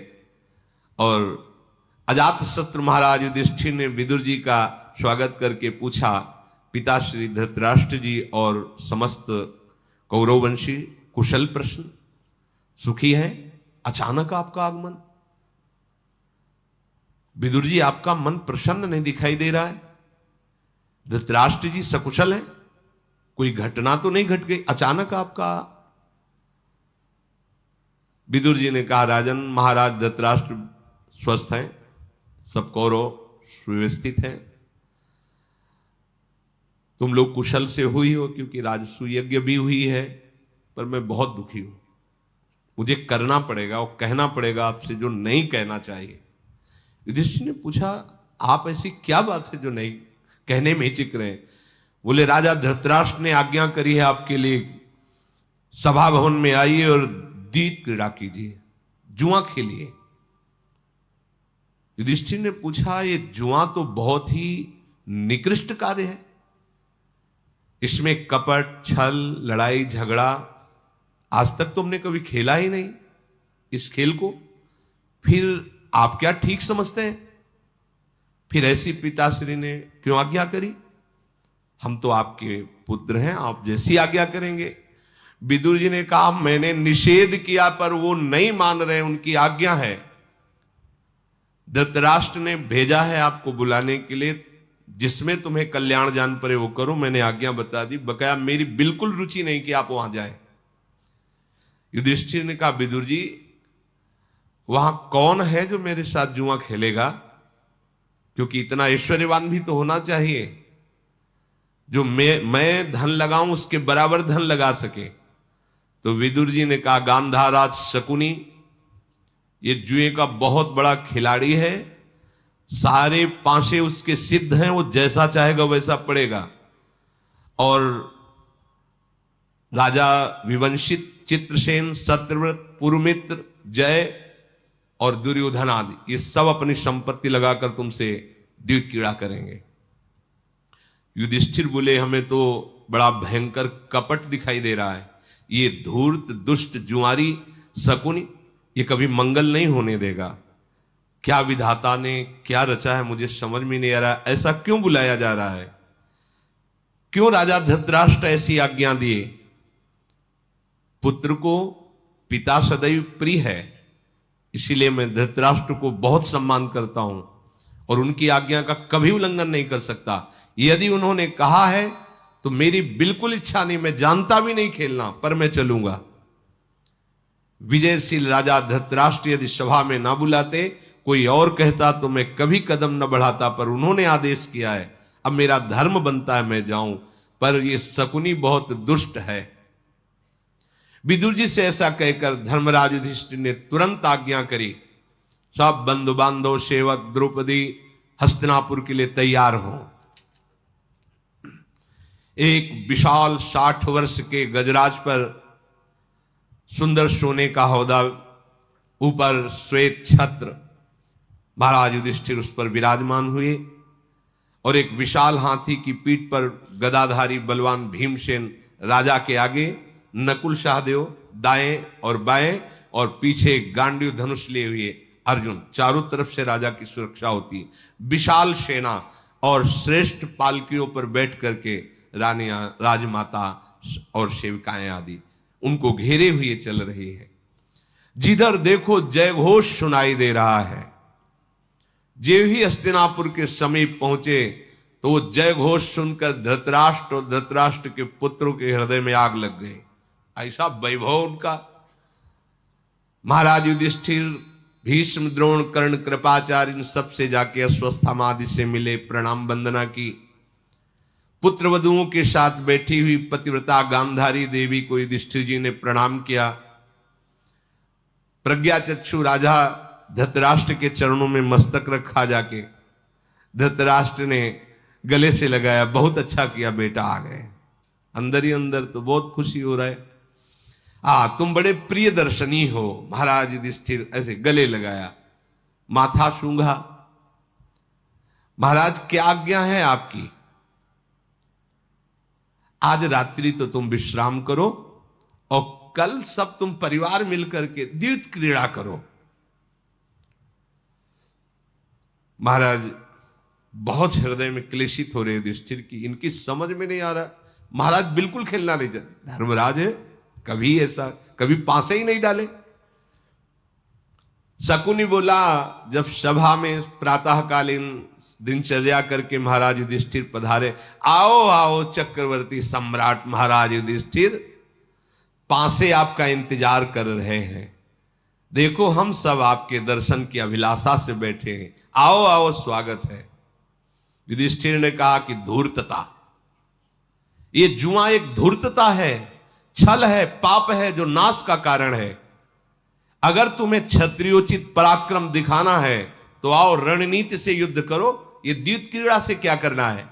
और अजातशत्रु महाराज युधिष्ठिर ने विदुर जी का स्वागत करके पूछा, पिता श्री धृतराष्ट्र जी और समस्त कौरववंशी कुशल प्रश्न, सुखी हैं? अचानक आपका आगमन, विदुर जी आपका मन प्रसन्न नहीं दिखाई दे रहा है। धृतराष्ट्र जी सकुशल हैं? कोई घटना तो नहीं घट गई अचानक आपका? विदुर जी ने कहा, राजन महाराज धृतराष्ट्र स्वस्थ हैं, सब कौरव सुव्यवस्थित हैं, तुम लोग कुशल से हुई हो, क्योंकि राजसूय यज्ञ भी हुई है, पर मैं बहुत दुखी हूं। मुझे करना पड़ेगा और कहना पड़ेगा आपसे जो नहीं कहना चाहिए। युधिष्ठिर ने पूछा, आप ऐसी क्या बात है जो नहीं कहने में हिचक रहे हैं? बोले, राजा धृतराष्ट्र ने आज्ञा करी है आपके लिए, सभा भवन में आइए और द्वैत क्रीड़ा कीजिए, जुआ खेलिए। युधिष्ठिर ने पूछा, ये जुआ तो बहुत ही निकृष्ट कार्य है, इसमें कपट, छल, लड़ाई झगड़ा, आज तक तुमने कभी खेला ही नहीं इस खेल को, फिर आप क्या ठीक समझते हैं? फिर ऐसी पिताश्री ने क्यों आज्ञा करी? हम तो आपके पुत्र हैं, आप जैसी आज्ञा करेंगे। विदुर जी ने कहा, मैंने निषेध किया पर वो नहीं मान रहे, उनकी आज्ञा है। धृतराष्ट्र ने भेजा है आपको बुलाने के लिए, जिसमें तुम्हें कल्याण जान पड़े वो करो, मैंने आज्ञा बता दी, बकाया मेरी बिल्कुल रुचि नहीं कि आप वहां जाएं। युधिष्ठिर ने कहा, विदुर जी वहां कौन है जो मेरे साथ जुआ खेलेगा? क्योंकि इतना ऐश्वर्यवान भी तो होना चाहिए जो मैं धन लगाऊं उसके बराबर धन लगा सके। तो विदुर जी ने कहा, गांधाराज शकुनी ये जुए का बहुत बड़ा खिलाड़ी है, सारे पांचे उसके सिद्ध हैं, वो जैसा चाहेगा वैसा पड़ेगा। और राजा विवंशित, चित्रसेन, सत्यव्रत, पुरुमित्र, जय और दुर्योधन आदि ये सब अपनी संपत्ति लगाकर तुमसे द्यूत क्रीड़ा करेंगे। युधिष्ठिर बोले, हमें तो बड़ा भयंकर कपट दिखाई दे रहा है, ये धूर्त दुष्ट जुआरी शकुनी ये कभी मंगल नहीं होने देगा। क्या विधाता ने क्या रचा है मुझे समझ में नहीं आ रहा, ऐसा क्यों बुलाया जा रहा है, क्यों राजा धृतराष्ट्र ऐसी आज्ञा दिए। पुत्र को पिता सदैव प्रिय है, इसीलिए मैं धृतराष्ट्र को बहुत सम्मान करता हूं और उनकी आज्ञा का कभी उल्लंघन नहीं कर सकता। यदि उन्होंने कहा है तो मेरी बिल्कुल इच्छा नहीं, मैं जानता भी नहीं खेलना, पर मैं चलूंगा। विजयशील राजा धृतराष्ट्र यदि सभा में ना बुलाते, कोई और कहता तो मैं कभी कदम न बढ़ाता, पर उन्होंने आदेश किया है, अब मेरा धर्म बनता है मैं जाऊं। पर ये शकुनी बहुत दुष्ट है। विदुर जी से ऐसा कहकर धर्मराज युधिष्ठिर ने तुरंत आज्ञा करी, सब बंधु बांधव, सेवक, द्रौपदी हस्तिनापुर के लिए तैयार हो। एक विशाल 60 वर्ष के गजराज पर सुंदर सोने का हौदा, ऊपर श्वेत छत्र, महाराज युधिष्ठिर उस पर विराजमान हुए और एक विशाल हाथी की पीठ पर गदाधारी बलवान भीमसेन राजा के आगे, नकुल सहदेव दाएं और बाएं और पीछे गांडीव धनुष लिए हुए अर्जुन, चारों तरफ से राजा की सुरक्षा होती। विशाल सेना और श्रेष्ठ पालकियों पर बैठ करके रानियां, राजमाता और सेविकाएं आदि उनको घेरे हुए चल रही है। जिधर देखो जय घोष सुनाई दे रहा है। जे ही हस्तिनापुर के समीप पहुंचे तो वो जय घोष सुनकर धृतराष्ट्र और धृतराष्ट्र के पुत्रों के हृदय में आग लग गई। ऐसा वैभव उनका। महाराज युधिष्ठिर, भीष्म, द्रोण, कर्ण, कृपाचार्य इन सबसे जाके अश्वस्थामा आदि से मिले, प्रणाम वंदना की। पुत्र वधुओं के साथ बैठी हुई पतिव्रता गांधारी देवी को युधिष्ठिर जी ने प्रणाम किया। प्रज्ञाचक्षु राजा धृतराष्ट्र के चरणों में मस्तक रखा जाके। धृतराष्ट्र ने गले से लगाया, बहुत अच्छा किया बेटा आ गए। अंदर ही अंदर तो बहुत खुशी हो रहा है। तुम बड़े प्रिय दर्शनी हो। महाराज युधिष्ठिर ऐसे गले लगाया, माथा सूंघा। महाराज क्या आज्ञा है आपकी? आज रात्रि तो तुम विश्राम करो और कल सब तुम परिवार मिलकर के द्यूत क्रीड़ा करो। महाराज बहुत हृदय में क्लेशित हो रहे युधिष्ठिर की, इनकी समझ में नहीं आ रहा। महाराज बिल्कुल खेलना नहीं चाहते, धर्मराज है, कभी ऐसा कभी पासे ही नहीं डाले। शकुनी बोला, जब सभा में प्रातःकालीन दिनचर्या करके महाराज युधिष्ठिर पधारे, आओ आओ चक्रवर्ती सम्राट महाराज युधिष्ठिर, पासे आपका इंतजार कर रहे हैं। देखो हम सब आपके दर्शन की अभिलाषा से बैठे हैं, आओ आओ स्वागत है। युधिष्ठिर ने कहा कि धूर्तता, ये जुआ एक धूर्तता है, छल है, पाप है जो नाश का कारण है। अगर तुम्हें क्षत्रियोचित पराक्रम दिखाना है तो आओ रणनीति से युद्ध करो, ये द्यूत क्रीड़ा से क्या करना है।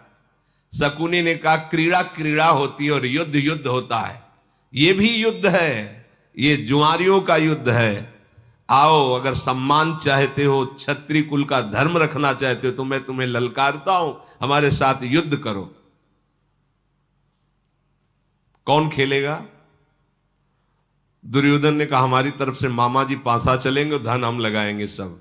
शकुनी ने कहा, क्रीड़ा क्रीड़ा होती है और युद्ध युद्ध होता है, ये भी युद्ध है, ये जुआरियों का युद्ध है। आओ, अगर सम्मान चाहते हो, क्षत्रिय कुल का धर्म रखना चाहते हो तो मैं तुम्हें ललकारता हूं, हमारे साथ युद्ध करो। कौन खेलेगा? दुर्योधन ने कहा, हमारी तरफ से मामा जी पासा चलेंगे, धन हम लगाएंगे सब।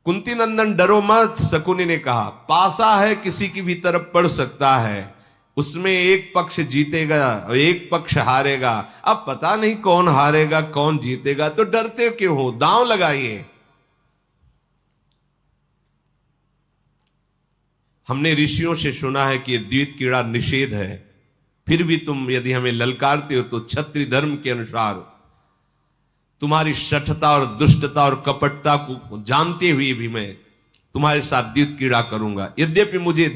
कुंती नंदन डरो मत, शकुनी ने कहा, पासा है किसी की भी तरफ पड़ सकता है, उसमें एक पक्ष जीतेगा और एक पक्ष हारेगा। अब पता नहीं कौन हारेगा कौन जीतेगा, तो डरते क्यों हो, दांव लगाइए। हमने ऋषियों से सुना है कि द्यूत क्रीड़ा निषेध है, फिर भी तुम यदि हमें ललकारते हो तो क्षत्रिय धर्म के अनुसार तुम्हारी शठता और दुष्टता और कपटता को जानते हुए भी मैं तुम्हारे साथ द्यूत क्रीड़ा करूंगा। यद्यपि मुझे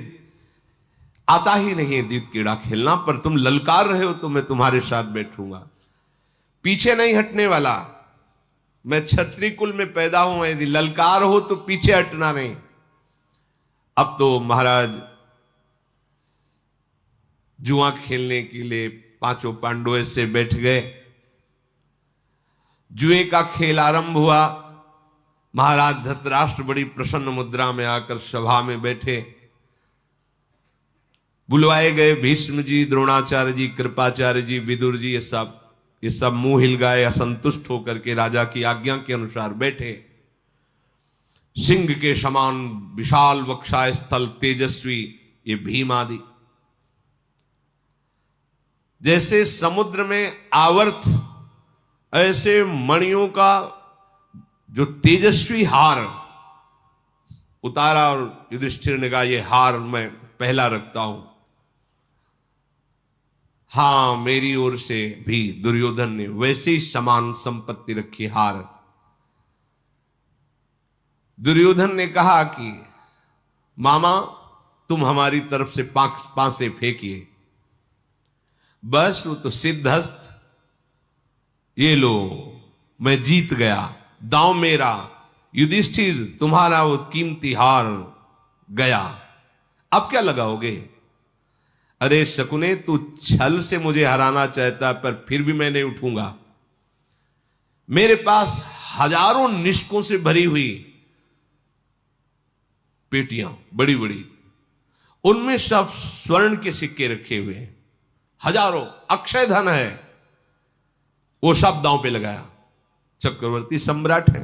आता ही नहीं है दूध कीड़ा खेलना, पर तुम ललकार रहे हो तो मैं तुम्हारे साथ बैठूंगा, पीछे नहीं हटने वाला। मैं क्षत्रिय कुल में पैदा हूं, यदि ललकार हो तो पीछे हटना नहीं। अब तो महाराज जुआ खेलने के लिए पांचों पांडव ऐसे बैठ गए। जुए का खेल आरंभ हुआ। महाराज धृतराष्ट्र बड़ी प्रसन्न मुद्रा में आकर सभा में बैठे। बुलवाए गए भीष्म जी, द्रोणाचार्य जी, कृपाचार्य जी, विदुर जी, ये सब मुंह हिल गए, असंतुष्ट होकर के राजा की आज्ञा के अनुसार बैठे। सिंह के समान विशाल वक्षाय स्थल, तेजस्वी ये भीम आदि, जैसे समुद्र में आवर्त, ऐसे मणियों का जो तेजस्वी हार उतारा, और युधिष्ठिर ने कहा ये हार मैं पहला रखता हूं। हां, मेरी ओर से भी दुर्योधन ने वैसी समान संपत्ति रखी हार। दुर्योधन ने कहा कि मामा तुम हमारी तरफ से पांसे फेंकिए, बस वो तो सिद्धहस्त, ये लो मैं जीत गया, दांव मेरा, युधिष्ठिर तुम्हारा वो कीमती हार गया, अब क्या लगाओगे? अरे शकुने, तू छल से मुझे हराना चाहता, पर फिर भी मैं नहीं उठूंगा। मेरे पास हजारों निष्कों से भरी हुई पेटियां बड़ी बड़ी, उनमें सब स्वर्ण के सिक्के रखे हुए हैं, हजारों, अक्षय धन है, वो सब दांव पे लगाया। चक्रवर्ती सम्राट है।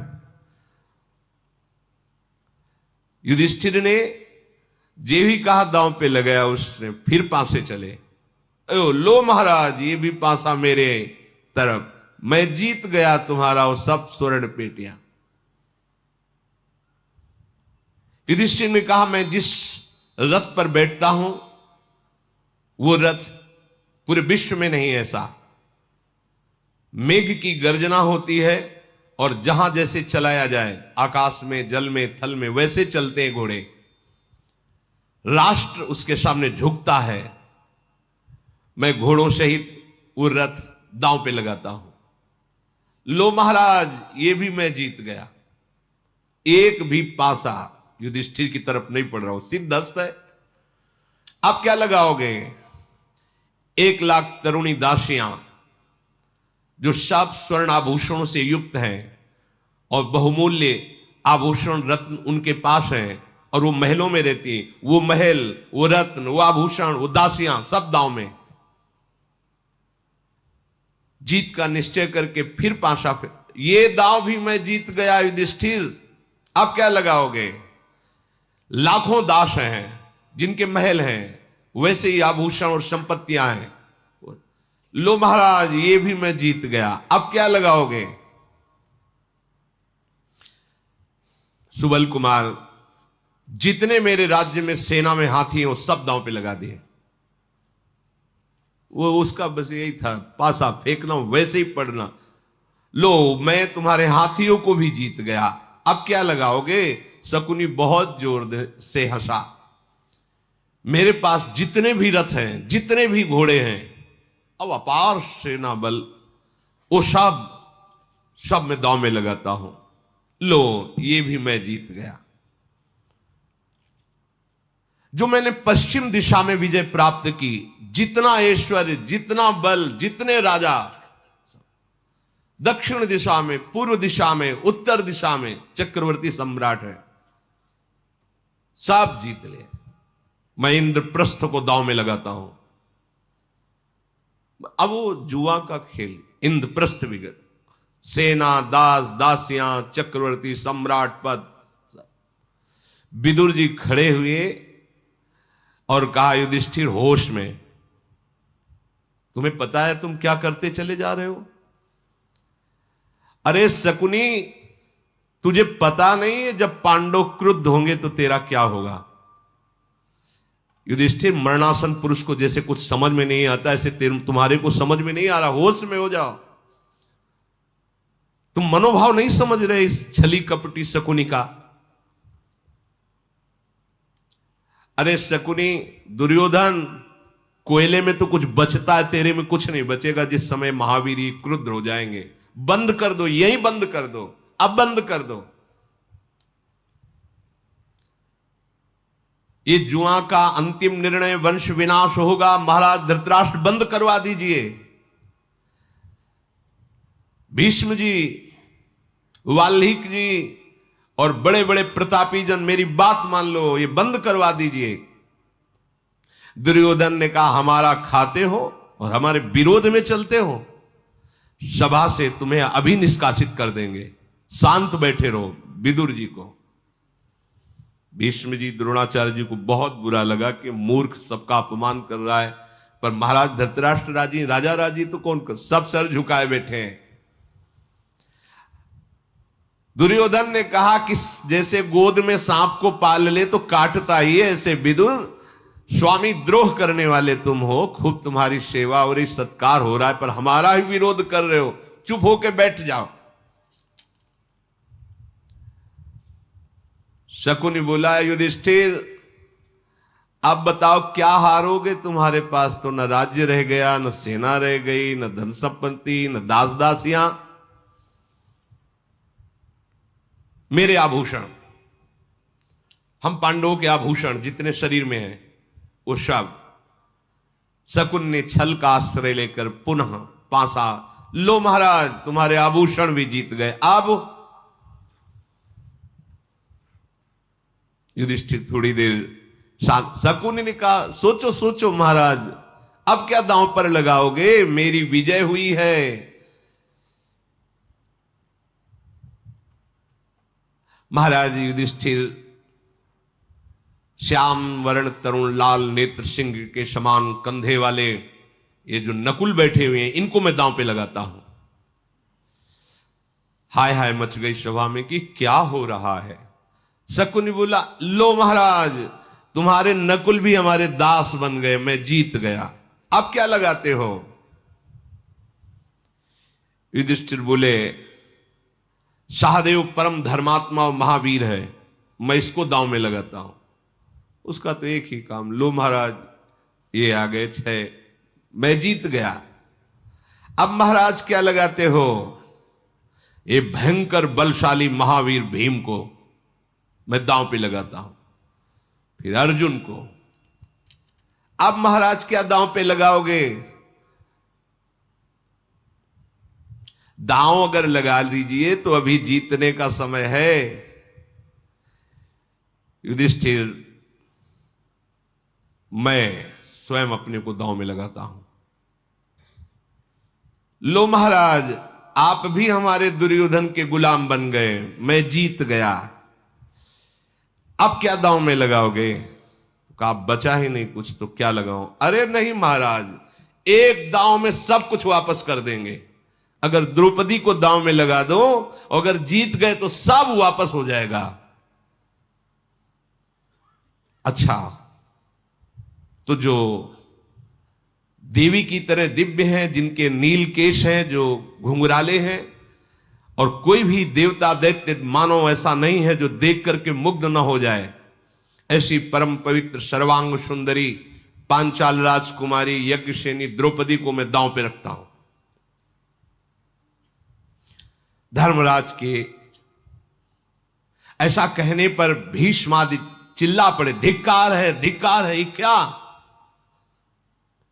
युधिष्ठिर ने जे भी कहा दांव पे लगाया, उसने फिर पासे चले। लो महाराज, ये भी पासा मेरे तरफ, मैं जीत गया तुम्हारा वो सब स्वर्ण पेटियां। युधिष्ठिर ने कहा मैं जिस रथ पर बैठता हूं वो रथ पूरे विश्व में नहीं ऐसा। मेघ की गर्जना होती है और जहां जैसे चलाया जाए, आकाश में, जल में, थल में, वैसे चलते हैं घोड़े। राष्ट्र उसके सामने झुकता है। मैं घोड़ों सहित वो रथ दांव पे लगाता हूं। लो महाराज, ये भी मैं जीत गया। एक भी पासा युधिष्ठिर की तरफ नहीं पड़ रहा हूं, सिद्धहस्त है। अब क्या लगाओगे? 1,00,000 तरुणी दासियां जो सब स्वर्ण आभूषणों से युक्त हैं और बहुमूल्य आभूषण रत्न उनके पास हैं, और वो महलों में रहती हैं। वो महल, वो रत्न, वो आभूषण, वो दासियां सब दांव में। जीत का निश्चय करके फिर पासा पे, ये दांव भी मैं जीत गया युधिष्ठिर, अब क्या लगाओगे? लाखों दास हैं जिनके महल हैं, वैसे ही आभूषण और संपत्तियां हैं। लो महाराज, ये भी मैं जीत गया, अब क्या लगाओगे? सुबल कुमार, जितने मेरे राज्य में सेना में हाथी हैं वो सब दांव पे लगा दिए। वो उसका बस यही था, पासा फेंकना, वैसे ही पड़ना। लो, मैं तुम्हारे हाथियों को भी जीत गया, अब क्या लगाओगे? शकुनी बहुत जोर से हंसा। मेरे पास जितने भी रथ हैं, जितने भी घोड़े हैं, अब अपार सेना बल, वो सब मैं दांव में लगाता हूं। लो, ये भी मैं जीत गया। जो मैंने पश्चिम दिशा में विजय प्राप्त की, जितना ऐश्वर्य, जितना बल, जितने राजा, दक्षिण दिशा में, पूर्व दिशा में, उत्तर दिशा में चक्रवर्ती सम्राट है, सब जीत ले। मैं इंद्रप्रस्थ को दांव में लगाता हूं। अब वो जुआ का खेल, इंद्रप्रस्थ विगत, सेना, दास, दासियां, चक्रवर्ती, सम्राट पद। विदुर जी खड़े हुए और कहा, युधिष्ठिर होश में, तुम्हें पता है तुम क्या करते चले जा रहे हो? अरे शकुनी, तुझे पता नहीं है जब पांडव क्रुद्ध होंगे तो तेरा क्या होगा? युधिष्ठिर, मरणासन पुरुष को जैसे कुछ समझ में नहीं आता, ऐसे तुम्हारे को समझ में नहीं आ रहा। होश में हो जाओ। तुम मनोभाव नहीं समझ रहे इस छली कपटी शकुनी का। अरे शकुनी, दुर्योधन, कोयले में तो कुछ बचता है, तेरे में कुछ नहीं बचेगा। जिस समय महावीर ये क्रुद्ध हो जाएंगे, बंद कर दो, यही बंद कर दो, अब बंद कर दो। ये जुआ का अंतिम निर्णय, वंश विनाश होगा। महाराज धृतराष्ट्र, बंद करवा दीजिए। भीष्म जी, वाल्मीकि जी और बड़े बड़े प्रतापी जन, मेरी बात मान लो, ये बंद करवा दीजिए। दुर्योधन ने कहा, हमारा खाते हो और हमारे विरोध में चलते हो, सभा से तुम्हें अभी निष्कासित कर देंगे, शांत बैठे रहो। विदुर जी को, भीष्म जी, द्रोणाचार्य जी को बहुत बुरा लगा कि मूर्ख सबका अपमान कर रहा है। पर महाराज धृतराष्ट्र राजी, राजा राजी तो कौन कर, सब सर झुकाए बैठे हैं। दुर्योधन ने कहा कि जैसे गोद में सांप को पाल ले तो काटता ही है, ऐसे विदुर स्वामी द्रोह करने वाले तुम हो। खूब तुम्हारी सेवा और सत्कार हो रहा है, पर हमारा ही विरोध कर रहे हो, चुप होके बैठ जाओ। शकुनी बोला, युधिष्ठिर, अब बताओ क्या हारोगे? तुम्हारे पास तो न राज्य रह गया, न सेना रह गई, न धन संपत्ति, न दास दासियां। मेरे आभूषण, हम पांडवों के आभूषण जितने शरीर में हैं, वो सब शकुन ने छल का आश्रय लेकर पुनः पासा। लो महाराज, तुम्हारे आभूषण भी जीत गए। अब युधिष्ठिर थोड़ी देर शांत। शकुन ने कहा, सोचो सोचो महाराज, अब क्या दांव पर लगाओगे? मेरी विजय हुई है। महाराज युधिष्ठिर श्याम वर्ण तरुण लाल नेत्र सिंह के समान कंधे वाले ये जो नकुल बैठे हुए हैं, इनको मैं दांव पे लगाता हूं। हाय हाय मच गई सभा में कि क्या हो रहा है। शकुनी बोला, लो महाराज, तुम्हारे नकुल भी हमारे दास बन गए, मैं जीत गया, अब क्या लगाते हो? युधिष्ठिर बोले, सहदेव परम धर्मात्मा और महावीर है, मैं इसको दांव में लगाता हूं। उसका तो एक ही काम। लो महाराज, ये आ गए 6, मैं जीत गया। अब महाराज क्या लगाते हो? ये भयंकर बलशाली महावीर भीम को मैं दांव पे लगाता हूं, फिर अर्जुन को। अब महाराज क्या दांव पे लगाओगे? दांव अगर लगा दीजिए तो अभी जीतने का समय है। युधिष्ठिर, मैं स्वयं अपने को दांव में लगाता हूं। लो महाराज, आप भी हमारे दुर्योधन के गुलाम बन गए, मैं जीत गया, अब क्या दांव में लगाओगे? कहा, बचा ही नहीं कुछ, तो क्या लगाऊं? अरे नहीं महाराज, एक दांव में सब कुछ वापस कर देंगे। अगर द्रौपदी को दांव में लगा दो, अगर जीत गए तो सब वापस हो जाएगा। अच्छा, तो जो देवी की तरह दिव्य हैं, जिनके नील केश हैं, जो घुंघराले हैं, और कोई भी देवता दैत्य मानव ऐसा नहीं है जो देख करके मुग्ध न हो जाए, ऐसी परम पवित्र सर्वांग सुंदरी पांचाल राजकुमारी यज्ञसेनी द्रौपदी को मैं दांव पे रखता हूं। धर्मराज के ऐसा कहने पर भीष्मादि चिल्ला पड़े, धिक्कार है, धिक्कार है। क्या?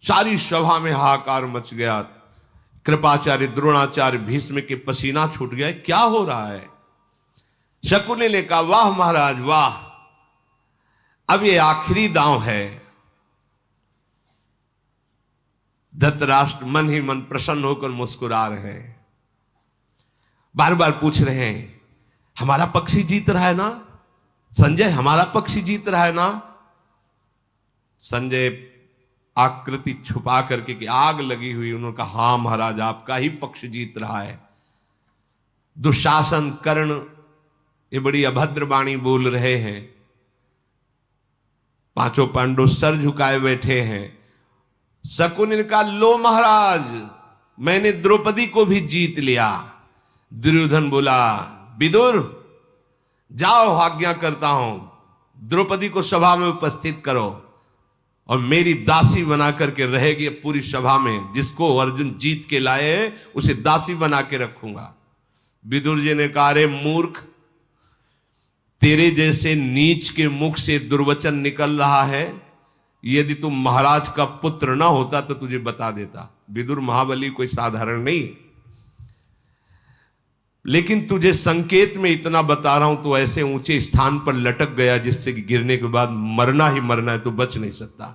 सारी सभा में हाहाकार मच गया। कृपाचार्य, द्रोणाचार्य, भीष्म के पसीना छूट गया। क्या हो रहा है? शकुनी ने कहा, वाह महाराज वाह, अब ये आखिरी दांव है। धृतराष्ट्र मन ही मन प्रसन्न होकर मुस्कुरा रहे हैं, बार बार पूछ रहे हैं, हमारा पक्षी जीत रहा है ना? संजय, हमारा पक्षी जीत रहा है ना? संजय आकृति छुपा करके कि आग लगी हुई, उन्होंने कहा, हां महाराज, आपका ही पक्ष जीत रहा है। दुशासन, कर्ण ये बड़ी अभद्र वाणी बोल रहे हैं। पांचों पांडव सर झुकाए बैठे हैं। शकुनि ने कहा, लो महाराज, मैंने द्रौपदी को भी जीत लिया। दुर्योधन बोला, विदुर जाओ, आज्ञा करता हूं, द्रौपदी को सभा में उपस्थित करो और मेरी दासी बना करके रहेगी पूरी सभा में। जिसको अर्जुन जीत के लाए उसे दासी बना के रखूंगा। विदुर जी ने कहा, रे मूर्ख, तेरे जैसे नीच के मुख से दुर्वचन निकल रहा है। यदि तू महाराज का पुत्र ना होता तो तुझे बता देता। विदुर महाबली कोई साधारण नहीं, लेकिन तुझे संकेत में इतना बता रहा हूं, तो ऐसे ऊंचे स्थान पर लटक गया जिससे कि गिरने के बाद मरना ही मरना है, तो बच नहीं सकता।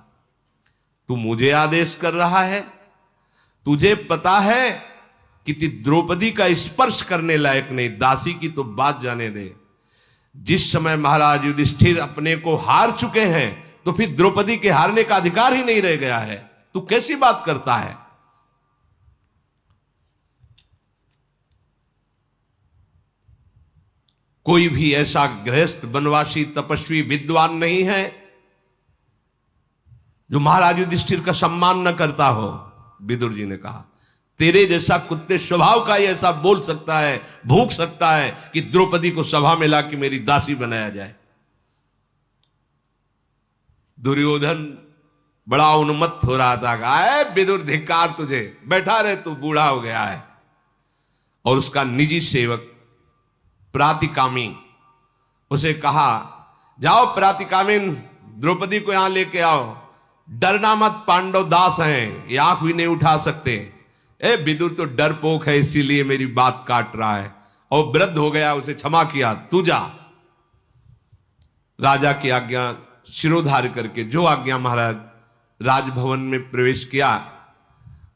तू मुझे आदेश कर रहा है? तुझे पता है कि द्रौपदी का स्पर्श करने लायक नहीं, दासी की तो बात जाने दे। जिस समय महाराज युधिष्ठिर अपने को हार चुके हैं, तो फिर द्रौपदी के हारने का अधिकार ही नहीं रह गया है। तू कैसी बात करता है? कोई भी ऐसा गृहस्थ वनवासी तपस्वी विद्वान नहीं है जो महाराज युधिष्ठिर का सम्मान न करता हो। विदुर जी ने कहा, तेरे जैसा कुत्ते स्वभाव का ही ऐसा बोल सकता है, भूख सकता है कि द्रौपदी को सभा में लाके मेरी दासी बनाया जाए। दुर्योधन बड़ा उन्मत्त हो रहा था। कहा, विदुर धिक्कार तुझे, बैठा रहे, तू बूढ़ा हो गया है। और उसका निजी सेवक प्रातिकामी उसे कहा, जाओ प्रातिकामिन, द्रौपदी को यहां लेके आओ। डरना मत, पांडव दास हैं, ये आंख भी नहीं उठा सकते। विदुर तो डरपोक है, इसीलिए मेरी बात काट रहा है। और वृद्ध हो गया, उसे क्षमा किया, तू जा। राजा की आज्ञा शिरोधार्य करके जो आज्ञा महाराज राजभवन में प्रवेश किया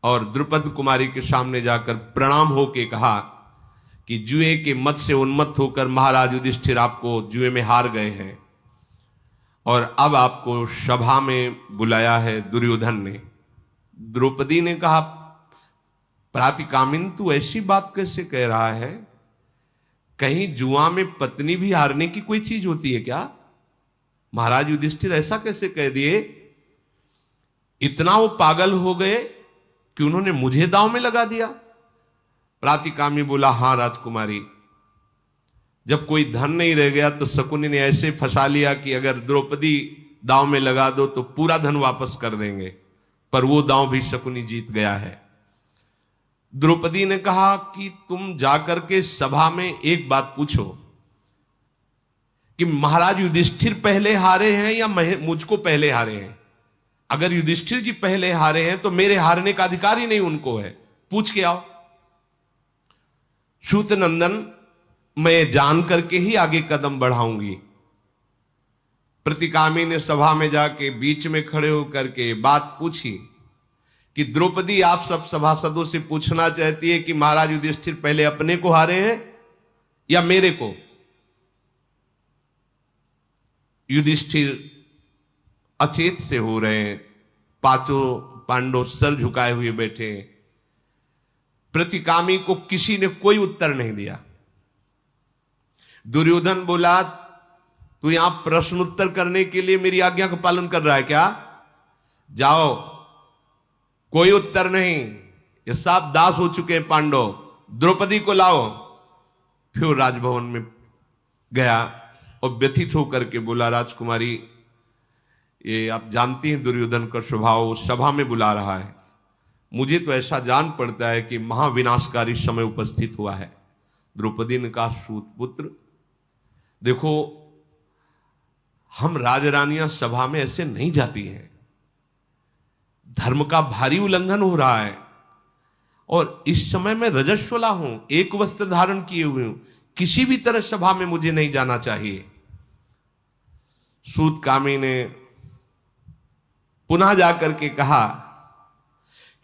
और द्रुपद कुमारी के सामने जाकर प्रणाम होके कहा कि जुए के मत से उन्मत्त होकर महाराज युधिष्ठिर आपको जुए में हार गए हैं और अब आपको सभा में बुलाया है दुर्योधन ने। द्रौपदी ने कहा, प्रातिकामिन, तू ऐसी बात कैसे कह रहा है? कहीं जुआ में पत्नी भी हारने की कोई चीज होती है क्या? महाराज युधिष्ठिर ऐसा कैसे कह दिए? इतना वो पागल हो गए कि उन्होंने मुझे दांव में लगा दिया। प्रातिकामी बोला, हां राजकुमारी, जब कोई धन नहीं रह गया तो शकुनी ने ऐसे फंसा लिया कि अगर द्रौपदी दांव में लगा दो तो पूरा धन वापस कर देंगे, पर वो दांव भी शकुनी जीत गया है। द्रौपदी ने कहा कि तुम जाकर के सभा में एक बात पूछो कि महाराज युधिष्ठिर पहले हारे हैं या मुझको पहले हारे हैं। अगर युधिष्ठिर जी पहले हारे हैं तो मेरे हारने का अधिकार ही नहीं उनको है, पूछ के आओ। सूत नंदन, मैं जान करके ही आगे कदम बढ़ाऊंगी। प्रतिकामी ने सभा में जाके बीच में खड़े होकर के बात पूछी कि द्रौपदी आप सब सभासदों से पूछना चाहती है कि महाराज युधिष्ठिर पहले अपने को हारे हैं या मेरे को। युधिष्ठिर अचेत से हो रहे हैं, पांचों पांडव सर झुकाए हुए बैठे। प्रतिकामी को किसी ने कोई उत्तर नहीं दिया। दुर्योधन बोला, तू यहां प्रश्न उत्तर करने के लिए मेरी आज्ञा का पालन कर रहा है क्या? जाओ, कोई उत्तर नहीं, ये सब दास हो चुके हैं पांडव, द्रौपदी को लाओ। फिर राजभवन में गया और व्यथित होकर के बोला, राजकुमारी, ये आप जानती हैं दुर्योधन का स्वभाव, सभा में बुला रहा है, मुझे तो ऐसा जान पड़ता है कि महाविनाशकारी समय उपस्थित हुआ है। द्रौपदी ने कहा, सूतपुत्र, देखो, हम राजरानियां सभा में ऐसे नहीं जाती हैं, धर्म का भारी उल्लंघन हो रहा है और इस समय मैं रजस्वला हूं, एक वस्त्र धारण किए हुए हूं, किसी भी तरह सभा में मुझे नहीं जाना चाहिए। सूतकामी ने पुनः जाकर के कहा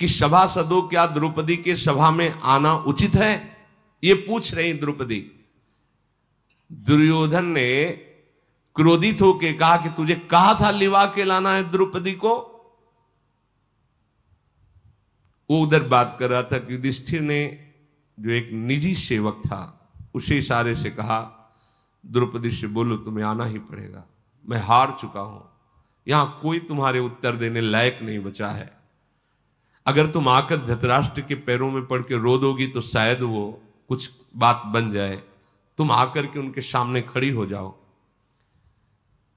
कि सभासदों, क्या द्रौपदी के सभा में आना उचित है? ये पूछ रही द्रौपदी। दुर्योधन ने क्रोधित होकर कहा कि तुझे कहा था लिवा के लाना है द्रौपदी को। वो उधर बात कर रहा था कि युधिष्ठिर ने, जो एक निजी सेवक था, उसे इशारे से कहा, द्रौपदी से बोलो तुम्हें आना ही पड़ेगा, मैं हार चुका हूं, यहां कोई तुम्हारे उत्तर देने लायक नहीं बचा है। अगर तुम आकर धृतराष्ट्र के पैरों में पड़ के रो दोगी तो शायद वो कुछ बात बन जाए, तुम आकर के उनके सामने खड़ी हो जाओ।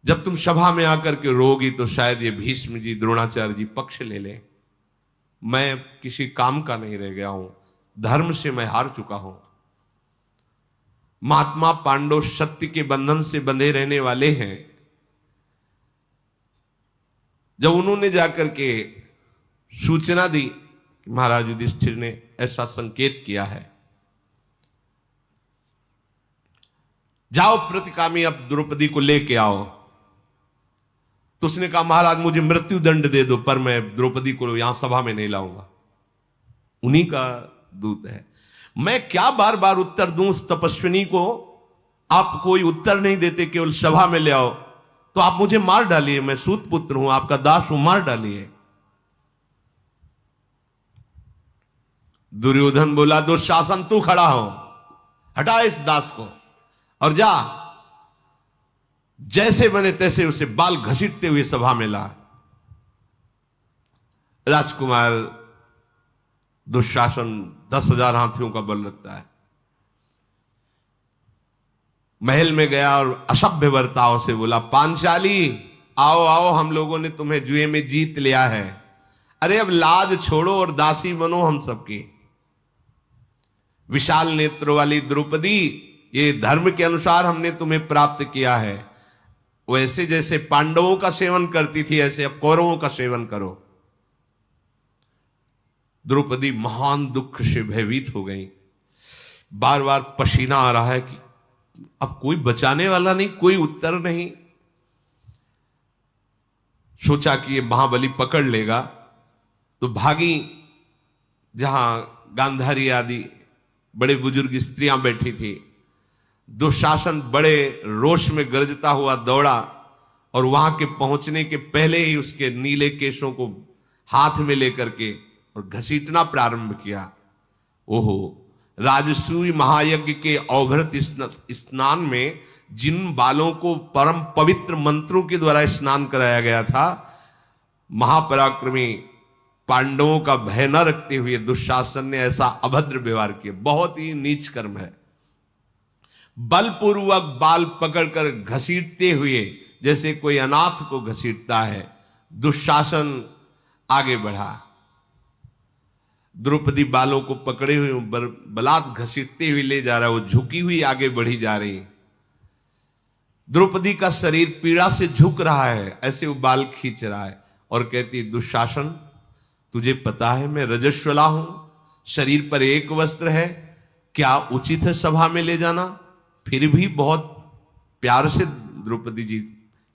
जब तुम सभा में आकर के रोगी तो शायद ये भीष्म जी, द्रोणाचार्य जी पक्ष ले लें। मैं किसी काम का नहीं रह गया हूं, धर्म से मैं हार चुका हूं। महात्मा पांडव सत्य के बंधन से बंधे रहने वाले हैं। जब उन्होंने जाकर के सूचना दी कि महाराज युधिष्ठिर ने ऐसा संकेत किया है, जाओ प्रतिकामी अब द्रौपदी को लेके आओ, तो उसने कहा महाराज मुझे मृत्यु दंड दे दो, पर मैं द्रौपदी को यहां सभा में नहीं लाऊंगा। उन्हीं का दूत है। मैं क्या बार बार उत्तर दूं उस तपस्विनी को? आप कोई उत्तर नहीं देते, केवल सभा में ले आओ, तो आप मुझे मार डालिए। मैं सूत पुत्र हूं, आपका दास हूं, मार डालिए। दुर्योधन बोला दुशासन तू खड़ा हो, हटा इस दास को और जा। जैसे बने तैसे उसे बाल घसीटते हुए सभा में ला। राजकुमार दुशासन 10,000 हाथियों का बल रखता है। महल में गया और असभ्य बर्ताव से बोला पांचाली आओ आओ, हम लोगों ने तुम्हें जुए में जीत लिया है। अरे अब लाज छोड़ो और दासी बनो हम सबकी। विशाल नेत्रों वाली द्रौपदी, ये धर्म के अनुसार हमने तुम्हें प्राप्त किया है। वैसे जैसे पांडवों का सेवन करती थी ऐसे अब कौरवों का सेवन करो। द्रौपदी महान दुख से भयभीत हो गई। बार बार पसीना आ रहा है कि अब कोई बचाने वाला नहीं, कोई उत्तर नहीं। सोचा कि ये महाबली पकड़ लेगा, तो भागी जहां गांधारी आदि बड़े बुजुर्ग स्त्रियां बैठी थी। दुशासन बड़े रोष में गरजता हुआ दौड़ा और वहां के पहुंचने के पहले ही उसके नीले केशों को हाथ में लेकर के और घसीटना प्रारंभ किया। ओहो, राजसूय महायज्ञ के अवभृत स्नान में जिन बालों को परम पवित्र मंत्रों के द्वारा स्नान कराया गया था, महापराक्रमी पांडवों का भय न रखते हुए दुशासन ने ऐसा अभद्र व्यवहार किया। बहुत ही नीच कर्म है। बलपूर्वक बाल पकड़कर घसीटते हुए जैसे कोई अनाथ को घसीटता है, दुशासन आगे बढ़ा। द्रौपदी बालों को पकड़े हुए बलात् घसीटते हुए ले जा रहा है, वो झुकी हुई आगे बढ़ी जा रही। द्रौपदी का शरीर पीड़ा से झुक रहा है, ऐसे वो बाल खींच रहा है और कहती दुशासन तुझे पता है मैं रजस्वला हूं, शरीर पर एक वस्त्र है, क्या उचित है सभा में ले जाना? फिर भी बहुत प्यार से द्रौपदी जी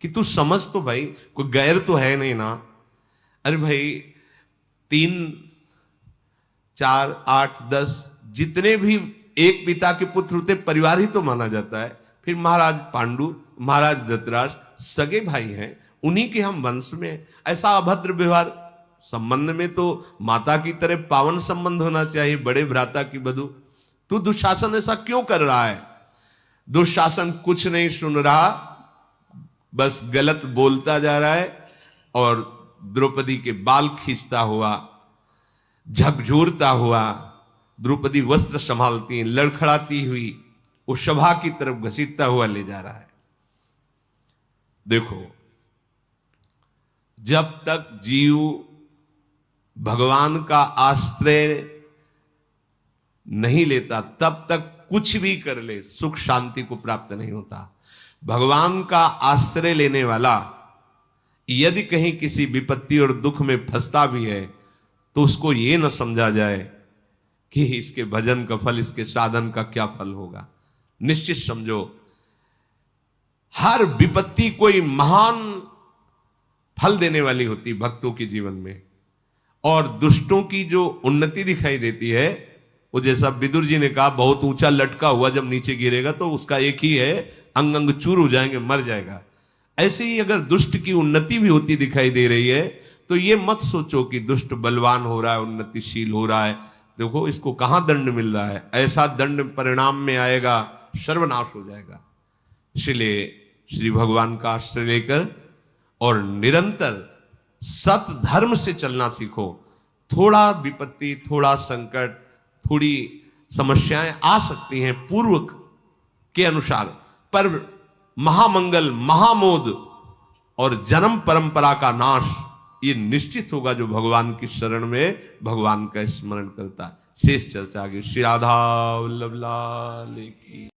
कि तू समझ तो भाई, कोई गैर तो है नहीं ना। अरे भाई 3, 4, 8, 10 जितने भी एक पिता के पुत्र होते परिवार ही तो माना जाता है। फिर महाराज पांडु, महाराज धृतराष्ट्र सगे भाई हैं, उन्हीं के हम वंश में ऐसा अभद्र व्यवहार। संबंध में तो माता की तरह पावन संबंध होना चाहिए, बड़े भ्राता की बधू। तू दुशासन ऐसा क्यों कर रहा है? दुशासन कुछ नहीं सुन रहा, बस गलत बोलता जा रहा है और द्रौपदी के बाल खींचता हुआ, झकझोरता हुआ द्रौपदी वस्त्र संभालती, लड़खड़ाती हुई वो सभा की तरफ घसीटता हुआ ले जा रहा है। देखो, जब तक जीव भगवान का आश्रय नहीं लेता तब तक कुछ भी कर ले सुख शांति को प्राप्त नहीं होता। भगवान का आश्रय लेने वाला यदि कहीं किसी विपत्ति और दुख में फंसता भी है तो उसको यह न समझा जाए कि इसके भजन का फल, इसके साधन का क्या फल होगा। निश्चित समझो, हर विपत्ति कोई महान फल देने वाली होती भक्तों के जीवन में। और दुष्टों की जो उन्नति दिखाई देती है, वो जैसा विदुर जी ने कहा, बहुत ऊंचा लटका हुआ जब नीचे गिरेगा तो उसका एक ही है, अंग अंग चूर हो जाएंगे, मर जाएगा। ऐसे ही अगर दुष्ट की उन्नति भी होती दिखाई दे रही है तो ये मत सोचो कि दुष्ट बलवान हो रहा है, उन्नतिशील हो रहा है। देखो इसको कहां दंड मिल रहा है, ऐसा दंड परिणाम में आएगा, सर्वनाश हो जाएगा। इसलिए श्री भगवान का आश्रय लेकर और निरंतर सत धर्म से चलना सीखो। थोड़ा विपत्ति, थोड़ा संकट, थोड़ी समस्याएं आ सकती हैं पूर्व के अनुसार, पर महामंगल, महामोद और जन्म परंपरा का नाश ये निश्चित होगा जो भगवान की शरण में भगवान का स्मरण करता है। शेष चर्चा आगे। श्री राधा वल्लभ लाल की।